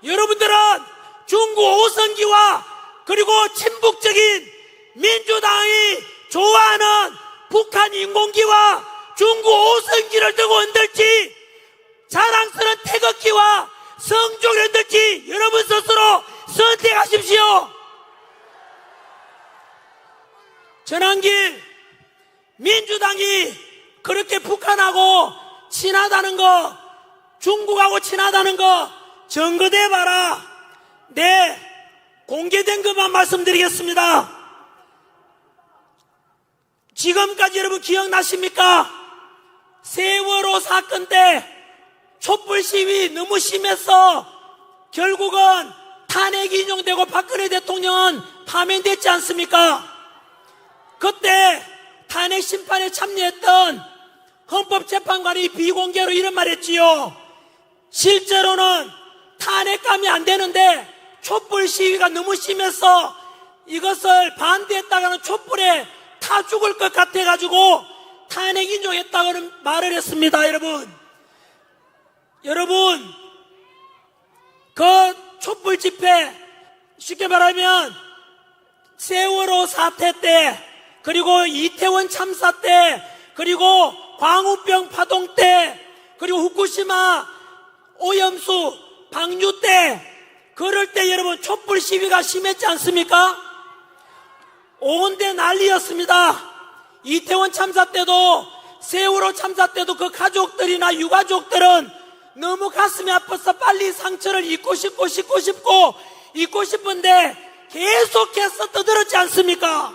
여러분들은 중국 5성기와 그리고 친북적인 민주당이 좋아하는 북한 인공기와 중국 5성기를 들고 흔들지 자랑스러운 태극기와 성조기를 흔들지 여러분 스스로 선택하십시오. 전환길 민주당이 그렇게 북한하고 친하다는 거, 중국하고 친하다는 거 증거대봐라. 네, 공개된 것만 말씀드리겠습니다. 지금까지 여러분 기억나십니까? 세월호 사건 때 촛불 시위 너무 심해서 결국은 탄핵이 인용되고 박근혜 대통령은 파면됐지 않습니까? 그때 탄핵 심판에 참여했던 헌법재판관이 비공개로 이런 말 했지요. 실제로는 탄핵감이 안 되는데 촛불 시위가 너무 심해서 이것을 반대했다가는 촛불에 타 죽을 것 같아가지고 탄핵 인용했다고는 말을 했습니다. 여러분 그 촛불 집회 쉽게 말하면 세월호 사태 때 그리고 이태원 참사 때 그리고 광우병 파동 때 그리고 후쿠시마 오염수 방류 때 그럴 때 여러분 촛불 시위가 심했지 않습니까? 온데 난리였습니다. 이태원 참사 때도 세월호 참사 때도 그 가족들이나 유가족들은 너무 가슴이 아파서 빨리 상처를 잊고 싶고 싶은데 계속해서 떠들었지 않습니까?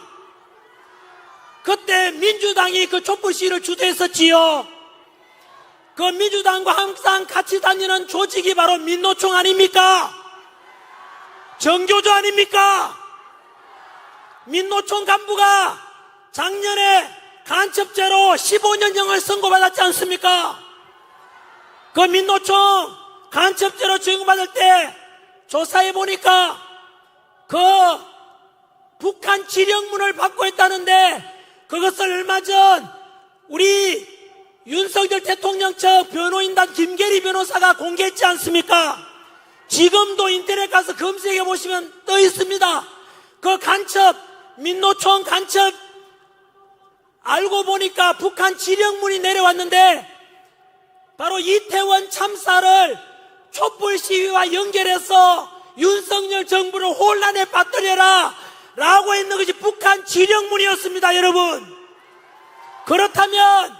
그때 민주당이 그 촛불 시위를 주도했었지요. 그 민주당과 항상 같이 다니는 조직이 바로 민노총 아닙니까? 정교조 아닙니까? 민노총 간부가 작년에 간첩죄로 15년형을 선고받았지 않습니까? 그 민노총 간첩죄로 적용받을 때 조사해 보니까 그 북한 지령문을 받고 있다는데 그것을 얼마 전 우리 윤석열 대통령 측 변호인단 김계리 변호사가 공개했지 않습니까? 지금도 인터넷 가서 검색해 보시면 떠 있습니다. 그 간첩, 민노총 간첩 알고 보니까 북한 지령문이 내려왔는데 바로 이태원 참사를 촛불 시위와 연결해서 윤석열 정부를 혼란에 빠뜨려라 라고 했는 것이 북한 지령문이었습니다. 여러분, 그렇다면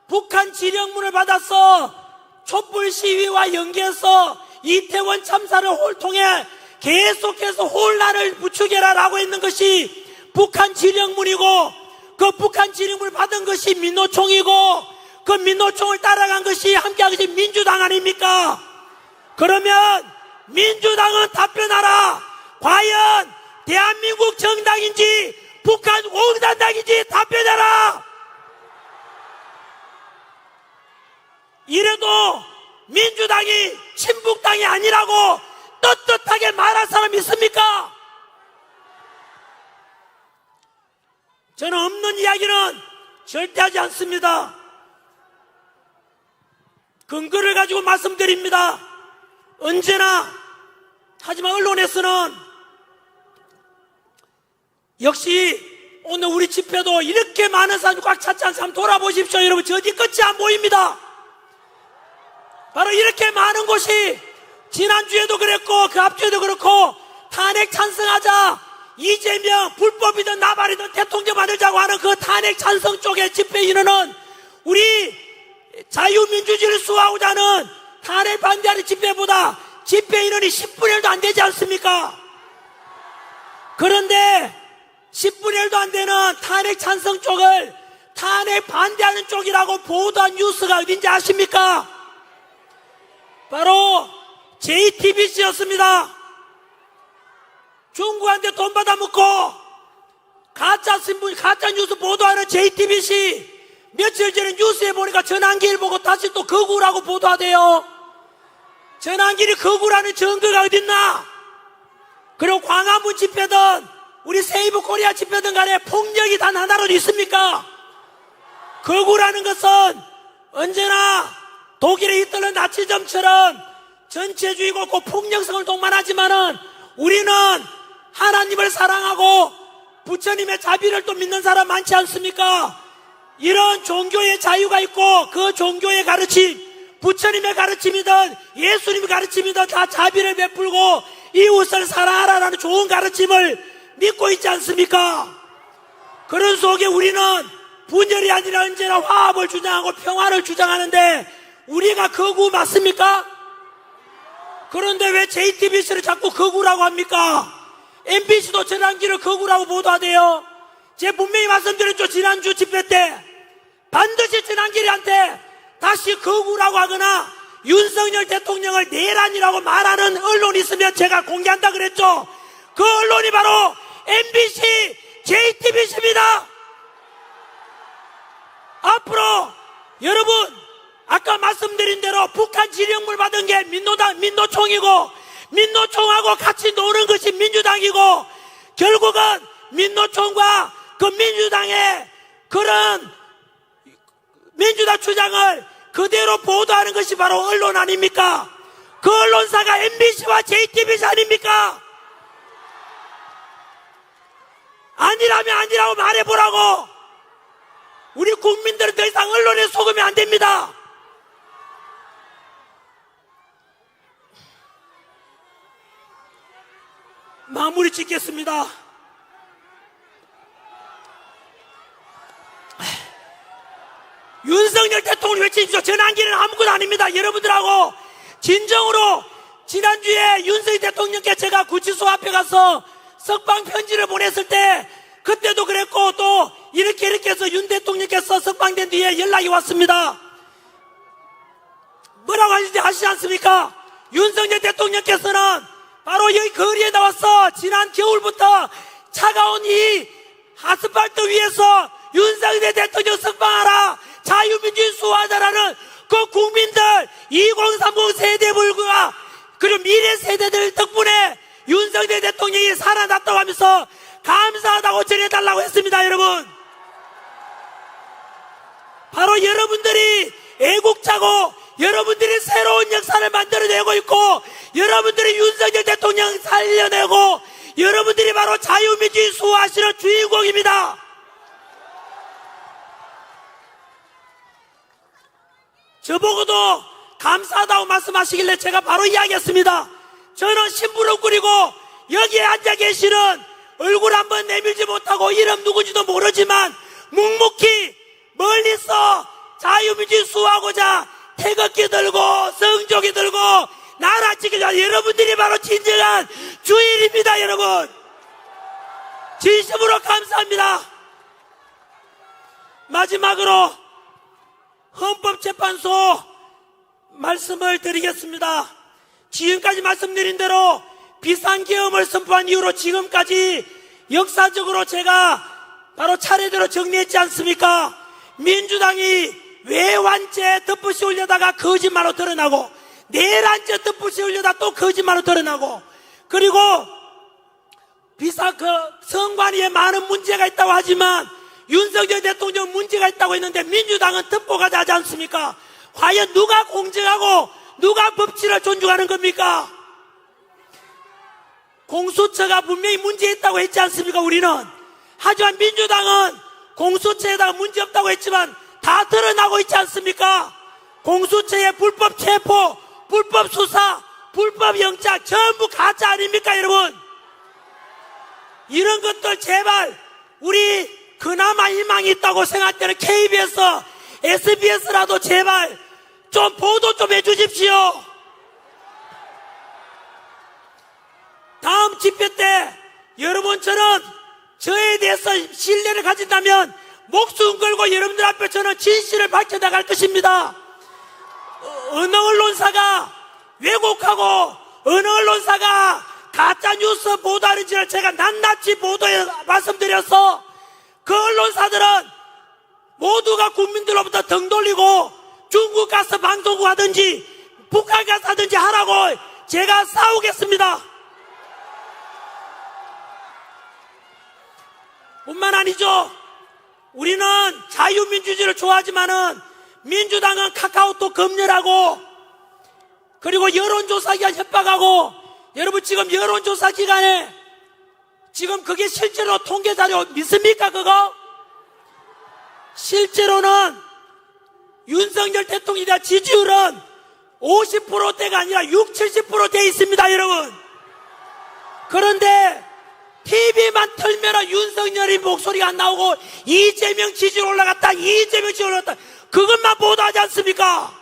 북한 지령문을 받아서 촛불 시위와 연계해서 이태원 참사를 통해 계속해서 혼란을 부추겨라 라고 했는 것이 북한 지령문이고 그 북한 지령문을 받은 것이 민노총이고 그 민노총을 따라간 것이 함께한 것이 민주당 아닙니까? 그러면 민주당은 답변하라. 과연 대한민국 정당인지 북한 공산당인지 답변하라. 이래도 민주당이 친북당이 아니라고 떳떳하게 말할 사람 있습니까? 저는 없는 이야기는 절대 하지 않습니다. 근거를 가지고 말씀드립니다. 언제나. 하지만 언론에서는 역시 오늘 우리 집회도 이렇게 많은 사람이 꽉 찼지 않습니까? 한번 돌아보십시오. 여러분, 저 뒤 끝이 안 보입니다. 바로 이렇게 많은 곳이 지난주에도 그랬고 그 앞주에도 그렇고 탄핵 찬성하자 이재명 불법이든 나발이든 대통령 만들자고 하는 그 탄핵 찬성 쪽의 집회 인원은 우리 자유민주주의를 수호하고자 하는 탄핵 반대하는 집회보다 집회 인원이 10분의 1도 안 되지 않습니까? 그런데 10분의 1도 안 되는 탄핵 찬성 쪽을 탄핵 반대하는 쪽이라고 보도한 뉴스가 어딘지 아십니까? 바로 JTBC였습니다. 중국한테 돈 받아먹고 가짜 신문, 가짜 뉴스 보도하는 JTBC 며칠 전에 뉴스에 보니까 전환기를 보고 다시 또 거구라고 보도하대요. 전환기를 거구라는 증거가 어딨나? 그리고 광화문 집회든 우리 세이브 코리아 집회든 간에 폭력이 단 하나로 있습니까? 거구라는 것은 언제나 독일의 히틀러 나치즘처럼 전체주의고 그 폭력성을 동반하지만은 우리는 하나님을 사랑하고 부처님의 자비를 또 믿는 사람 많지 않습니까? 이런 종교의 자유가 있고 그 종교의 가르침, 부처님의 가르침이든 예수님의 가르침이든 다 자비를 베풀고 이웃을 사랑하라는 좋은 가르침을 믿고 있지 않습니까? 그런 속에 우리는 분열이 아니라 언제나 화합을 주장하고 평화를 주장하는데 우리가 거구 맞습니까? 그런데 왜 JTBC를 자꾸 거구라고 합니까? MBC도 전환기를 거구라고 보도하대요. 제가 분명히 말씀드렸죠. 지난주 집회 때 반드시 전환기한테 다시 거구라고 하거나 윤석열 대통령을 내란이라고 말하는 언론이 있으면 제가 공개한다 그랬죠. 그 언론이 바로 MBC, JTBC입니다. 앞으로 여러분 아까 말씀드린 대로 북한 지령물 받은 게 민노총이고 민노총하고 같이 노는 것이 민주당이고 결국은 민노총과 그 민주당의 그런 민주당 주장을 그대로 보도하는 것이 바로 언론 아닙니까? 그 언론사가 MBC와 JTBC 아닙니까? 아니라면 아니라고 말해보라고. 우리 국민들은 더 이상 언론에 속으면 안 됩니다. 마무리 짓겠습니다. 윤석열 대통령 외치십시오. 전환기는 아무것도 아닙니다. 여러분들하고 진정으로 지난주에 윤석열 대통령께 제가 구치소 앞에 가서 석방 편지를 보냈을 때 그때도 그랬고 또 이렇게 해서 윤 대통령께서 석방된 뒤에 연락이 왔습니다. 뭐라고 하시지 아시지 않습니까? 윤석열 대통령께서는 바로 여기 거리에 나와서 지난 겨울부터 차가운 이 아스팔트 위에서 윤석열 대통령 석방하라, 자유민주주의 수호하자라는 그 국민들 2030 세대들과 그리고 미래 세대들 덕분에 윤석열 대통령이 살아났다고 하면서 감사하다고 전해달라고 했습니다. 여러분, 바로 여러분들이 애국자고 여러분들이 새로운 역사를 만들어내고 있고 여러분들이 윤석열 대통령 살려내고 여러분들이 바로 자유민주주의 수호하시는 주인공입니다. 저보고도 감사하다고 말씀하시길래 제가 바로 이야기했습니다. 저는 심부름꾼이고 여기에 앉아 계시는 얼굴 한번 내밀지 못하고 이름 누구지도 모르지만 묵묵히 멀리서 자유민주주의 수호하고자 태극기 들고 성조기 들고 나라 지키자 여러분들이 바로 진정한 주인입니다. 여러분, 진심으로 감사합니다. 마지막으로 헌법재판소 말씀을 드리겠습니다. 지금까지 말씀드린 대로 비상계엄을 선포한 이후로 지금까지 역사적으로 제가 바로 차례대로 정리했지 않습니까? 민주당이 외환죄 덮으시 올려다가 거짓말로 드러나고 내란죄 덮으시 올려다 또 거짓말로 드러나고 그리고 선관위에 많은 문제가 있다고 하지만 윤석열 대통령 문제가 있다고 했는데 민주당은 덮어가지 하지 않습니까? 과연 누가 공정하고 누가 법치를 존중하는 겁니까? 공수처가 분명히 문제 있다고 했지 않습니까? 우리는. 하지만 민주당은 공수처에다가 문제 없다고 했지만 다 드러나고 있지 않습니까? 공수처의 불법 체포, 불법 수사, 불법 영장 전부 가짜 아닙니까 여러분? 이런 것들 제발 우리 그나마 희망이 있다고 생각되는 KBS, SBS라도 제발 좀 보도 좀 해주십시오. 다음 집회 때 여러분처럼 저에 대해서 신뢰를 가진다면 목숨 걸고 여러분들 앞에 저는 진실을 밝혀나갈 것입니다. 어느 언론사가 왜곡하고 어느 언론사가 가짜뉴스 보도하는지를 제가 낱낱이 보도해 말씀드려서 그 언론사들은 모두가 국민들로부터 등 돌리고 중국 가서 방송국 하든지 북한 가서 하든지 하라고 제가 싸우겠습니다. 뿐만 아니죠. 우리는 자유민주주의를 좋아하지만은 민주당은 카카오톡 검열하고 그리고 여론조사 기관 협박하고 여러분 지금 여론조사 기간에 지금 그게 실제로 통계 자료 믿습니까 그거? 실제로는 윤석열 대통령에 대한 지지율은 50%대가 아니라 60, 70%돼 있습니다 여러분. 그런데 TV만 틀면 윤석열이 목소리가 안 나오고 이재명 지지율 올라갔다 이재명 지지율 올라갔다 그것만 보도하지 않습니까?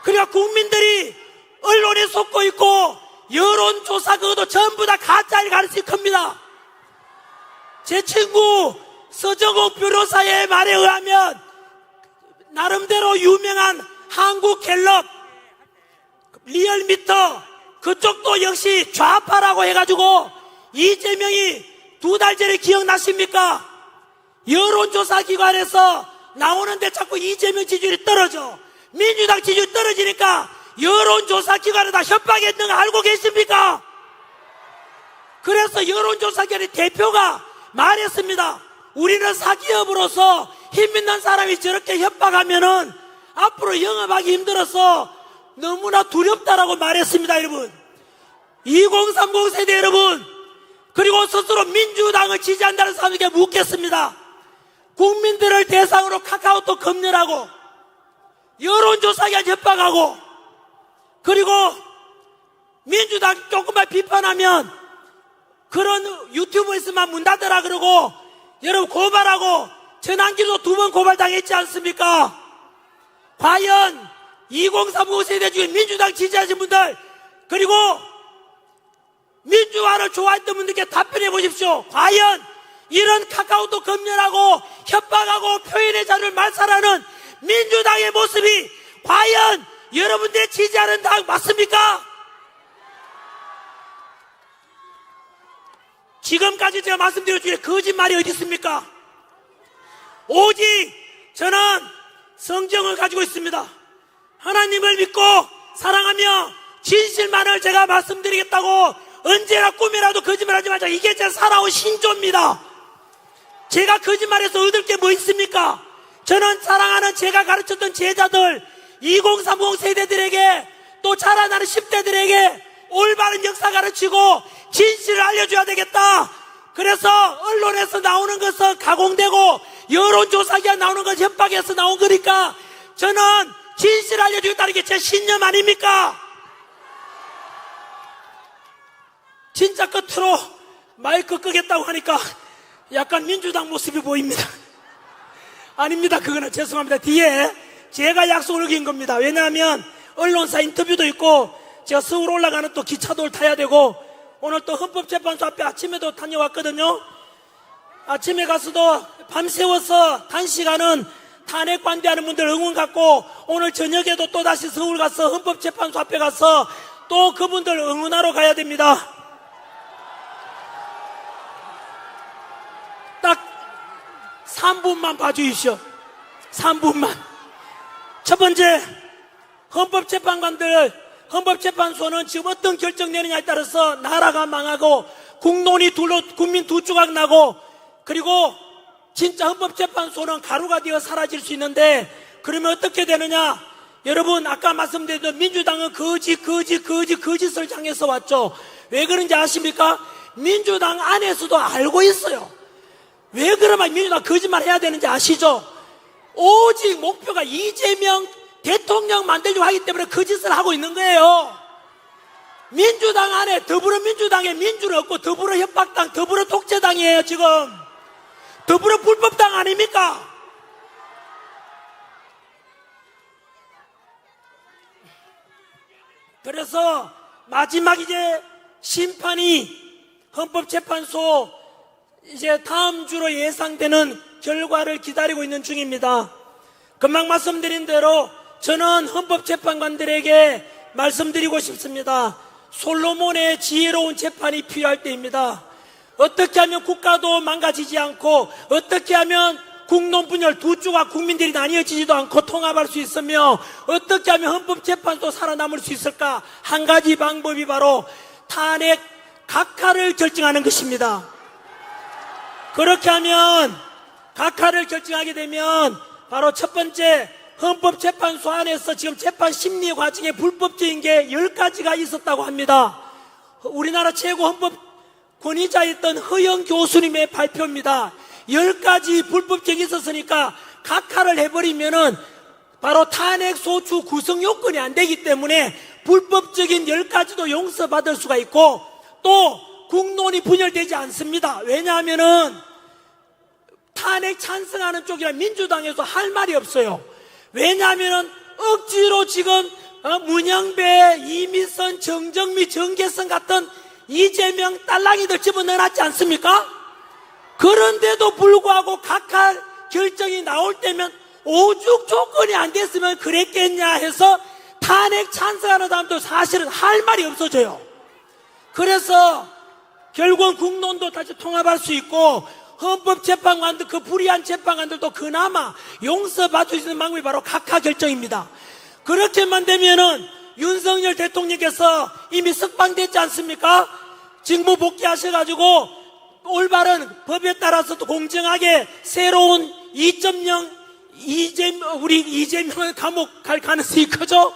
그러니까 국민들이 언론에 속고 있고 여론조사 그것도 전부 다 가짜일 가능성이 큽니다. 제 친구 서정욱 변호사의 말에 의하면 나름대로 유명한 한국갤럽 리얼미터 그쪽도 역시 좌파라고 해가지고 이재명이 2달 전에 기억나십니까? 여론조사 기관에서 나오는데 자꾸 이재명 지지율이 떨어져. 민주당 지지율이 떨어지니까 여론조사 기관에다 협박했는 거 알고 계십니까? 그래서 여론조사 기관의 대표가 말했습니다. 우리는 사기업으로서 힘 있는 사람이 저렇게 협박하면은 앞으로 영업하기 힘들어서 너무나 두렵다라고 말했습니다 여러분. 2030 세대 여러분, 그리고 스스로 민주당을 지지한다는 사람에게 묻겠습니다. 국민들을 대상으로 카카오톡 검열하고 여론조사기관 협박하고 그리고 민주당 조금만 비판하면 그런 유튜브에서만 문 닫으라 그러고 여러분 고발하고 전환기도 2번 고발당했지 않습니까? 과연 2030 세대 중에 민주당 지지하신 분들 그리고 민주화를 좋아했던 분들께 답변해 보십시오. 과연 이런 카카오톡 검열하고 협박하고 표현의 자유를 말살하는 민주당의 모습이 과연 여러분들이 지지하는 당 맞습니까? 지금까지 제가 말씀드린 중에 거짓말이 어디 있습니까? 오직 저는 성경을 가지고 있습니다. 하나님을 믿고 사랑하며 진실만을 제가 말씀드리겠다고 언제나 꿈이라도 거짓말하지 말자. 이게 제 살아온 신조입니다. 제가 거짓말해서 얻을 게 뭐 있습니까? 저는 사랑하는 제가 가르쳤던 제자들 2030 세대들에게 또 자라나는 10대들에게 올바른 역사 가르치고 진실을 알려줘야 되겠다. 그래서 언론에서 나오는 것은 가공되고 여론조사기가 나오는 것 협박에서 나온 거니까 저는 진실을 알려주겠다는 게 제 신념 아닙니까? 진짜 끝으로 마이크 끄겠다고 하니까 약간 민주당 모습이 보입니다. 아닙니다. 그거는 죄송합니다. 뒤에 제가 약속을 어긴 겁니다. 왜냐하면 언론사 인터뷰도 있고 제가 서울 올라가는 또 기차도 타야 되고 오늘 또 헌법재판소 앞에 아침에도 다녀왔거든요. 아침에 가서도 밤새워서 단시간은 탄핵 반대하는 분들 응원 갖고 오늘 저녁에도 또 다시 서울 가서 헌법재판소 앞에 가서 또 그분들 응원하러 가야 됩니다. 딱 3분만 봐주십시오. 3분만. 첫 번째, 헌법재판소는 지금 어떤 결정 내느냐에 따라서 나라가 망하고 국론이 국민 두 조각 나고 그리고 진짜 헌법재판소는 가루가 되어 사라질 수 있는데 그러면 어떻게 되느냐? 여러분 아까 말씀드렸던 민주당은 거짓을 향해서 왔죠. 왜 그런지 아십니까? 민주당 안에서도 알고 있어요. 왜 그러면 민주당 거짓말 해야 되는지 아시죠? 오직 목표가 이재명 대통령 만들려고 하기 때문에 거짓을 하고 있는 거예요. 민주당 안에 더불어민주당에 민주는 없고 더불어 협박당, 더불어 독재당이에요. 지금 더불어 불법당 아닙니까? 그래서 마지막 이제 심판이 헌법재판소 이제 다음 주로 예상되는 결과를 기다리고 있는 중입니다. 금방 말씀드린 대로 저는 헌법재판관들에게 말씀드리고 싶습니다. 솔로몬의 지혜로운 재판이 필요할 때입니다. 어떻게 하면 국가도 망가지지 않고 어떻게 하면 국론 분열 두 쪽과 국민들이 나뉘어지지도 않고 통합할 수 있으며 어떻게 하면 헌법재판도 살아남을 수 있을까? 한 가지 방법이 바로 탄핵 각하를 결정하는 것입니다. 그렇게 하면 각하를 결정하게 되면 바로 첫 번째 헌법재판소 안에서 지금 재판 심리 과정에 불법적인 게 10가지가 있었다고 합니다. 우리나라 최고 헌법 권위자였던 허영 교수님의 발표입니다. 10가지 불법적이 있었으니까 각하를 해버리면은 바로 탄핵 소추 구성 요건이 안 되기 때문에 불법적인 10가지도 용서받을 수가 있고 또 국론이 분열되지 않습니다. 왜냐하면은 탄핵 찬성하는 쪽이라 민주당에서 할 말이 없어요. 왜냐하면은 억지로 지금 문영배, 이미선, 정정미, 정계선 같은 이재명 딸랑이들 집어넣어놨지 않습니까? 그런데도 불구하고 각하 결정이 나올 때면 오죽 조건이 안 됐으면 그랬겠냐 해서 탄핵 찬성하는 사람도 사실은 할 말이 없어져요. 그래서 결국은 국론도 다시 통합할 수 있고 헌법재판관들, 그 불의한 재판관들도 그나마 용서받을 수 있는 방법이 바로 각하 결정입니다. 그렇게만 되면은 윤석열 대통령께서 이미 석방됐지 않습니까? 직무 복귀하셔가지고 올바른 법에 따라서 또 공정하게 새로운 2.0 우리 이재명은 감옥 갈 가능성이 크죠?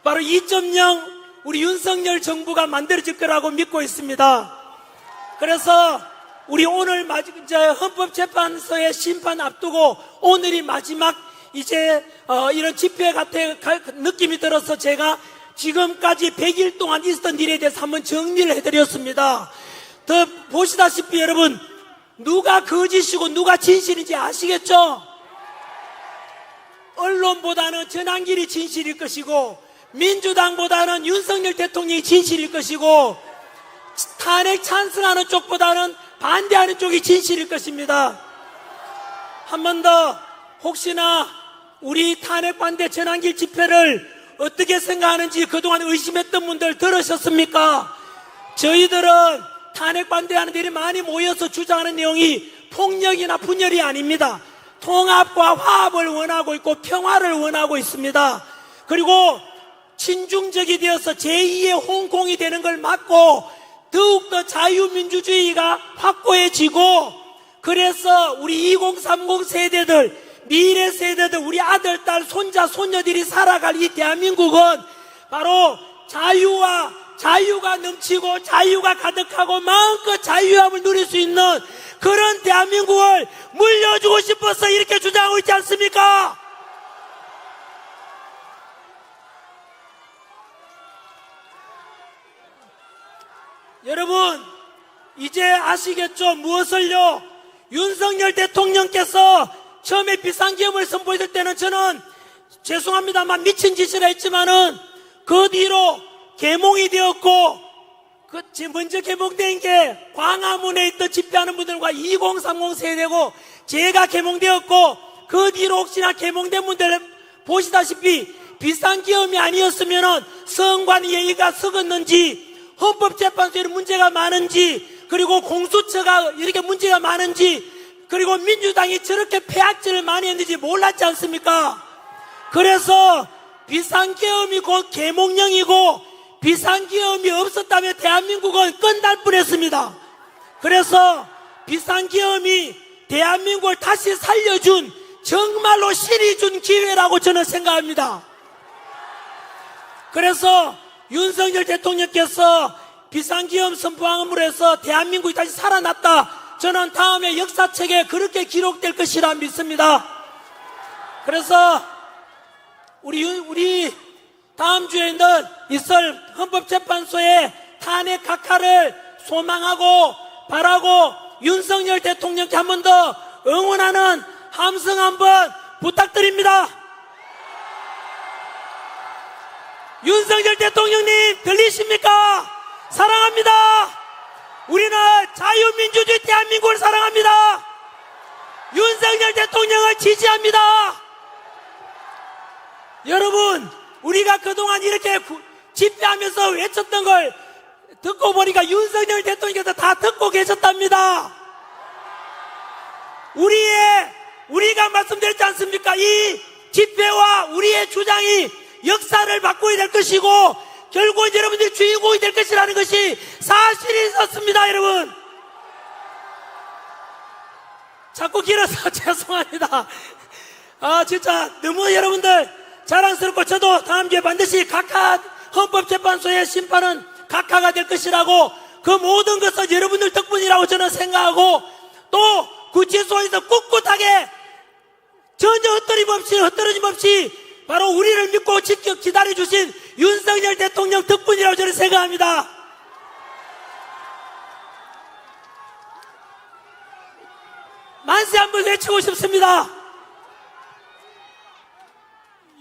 바로 2.0 우리 윤석열 정부가 만들어질 거라고 믿고 있습니다. 그래서 우리 오늘 이제 헌법재판소의 심판 앞두고 오늘이 마지막 이제 이런 집회 같은 느낌이 들어서 제가 지금까지 100일 동안 있었던 일에 대해서 한번 정리를 해드렸습니다. 더 보시다시피 여러분 누가 거짓이고 누가 진실인지 아시겠죠? 언론보다는 전한길이 진실일 것이고 민주당보다는 윤석열 대통령이 진실일 것이고 탄핵 찬성하는 쪽보다는 반대하는 쪽이 진실일 것입니다. 한 번 더 혹시나 우리 탄핵 반대 전한길 집회를 어떻게 생각하는지 그동안 의심했던 분들 들으셨습니까? 저희들은 탄핵 반대하는 일이 많이 모여서 주장하는 내용이 폭력이나 분열이 아닙니다. 통합과 화합을 원하고 있고 평화를 원하고 있습니다. 그리고 친중적이 되어서 제2의 홍콩이 되는 걸 막고 더욱더 자유민주주의가 확고해지고 그래서 우리 2030 세대들 미래 세대들 우리 아들, 딸, 손자, 손녀들이 살아갈 이 대한민국은 바로 자유가 넘치고 자유가 가득하고 마음껏 자유함을 누릴 수 있는 그런 대한민국을 물려주고 싶어서 이렇게 주장하고 있지 않습니까? 여러분 이제 아시겠죠? 무엇을요? 윤석열 대통령께서 처음에 비상계엄을 선포했을 때는 저는 죄송합니다만 미친 짓을 했지만은 그 뒤로 계몽이 되었고 먼저 계몽된 게 광화문에 있던 집회하는 분들과 2030 세대고 제가 계몽되었고 그 뒤로 혹시나 계몽된 분들 보시다시피 비상계엄이 아니었으면은 성관 예의가 썩었는지 헌법재판소에 문제가 많은지 그리고 공수처가 이렇게 문제가 많은지 그리고 민주당이 저렇게 폐악질을 많이 했는지 몰랐지 않습니까? 그래서 비상계엄이 곧 계몽령이고 비상계엄이 없었다면 대한민국은 끝날 뻔했습니다. 그래서 비상계엄이 대한민국을 다시 살려준 정말로 신이 준 기회라고 저는 생각합니다. 그래서 윤석열 대통령께서 비상계엄 선포함으로 해서 대한민국이 다시 살아났다. 저는 다음에 역사책에 그렇게 기록될 것이라 믿습니다. 그래서 우리 다음 주에 있을 헌법재판소의 탄핵 각하를 소망하고 바라고 윤석열 대통령께 한 번 더 응원하는 함성 한번 부탁드립니다. 윤석열 대통령님 들리십니까? 사랑합니다. 우리는 자유민주주의 대한민국을 사랑합니다. 윤석열 대통령을 지지합니다. 여러분, 우리가 그동안 이렇게 집회하면서 외쳤던 걸 듣고 보니까 윤석열 대통령께서 다 듣고 계셨답니다. 우리가 말씀드렸지 않습니까? 이 집회와 우리의 주장이 역사를 바꾸게 될 것이고 결국 여러분들이 주인공이 될 것이라는 것이 사실이 있었습니다. 여러분, 자꾸 길어서 죄송합니다. 진짜 너무 여러분들 자랑스럽고 저도 다음 주에 반드시 각하 헌법재판소의 심판은 각하가 될 것이라고, 그 모든 것은 여러분들 덕분이라고 저는 생각하고, 또 구치소에서 꿋꿋하게 전혀 흩어짐 없이 바로 우리를 믿고 지켜 기다려주신 윤석열 대통령 덕분이라고 저는 생각합니다. 만세 한번 외치고 싶습니다.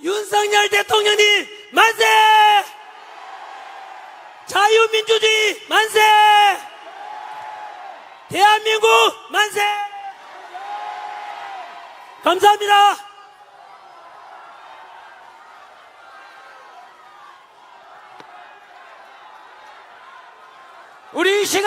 윤석열 대통령님 만세! 자유민주주의 만세! 대한민국 만세! 감사합니다.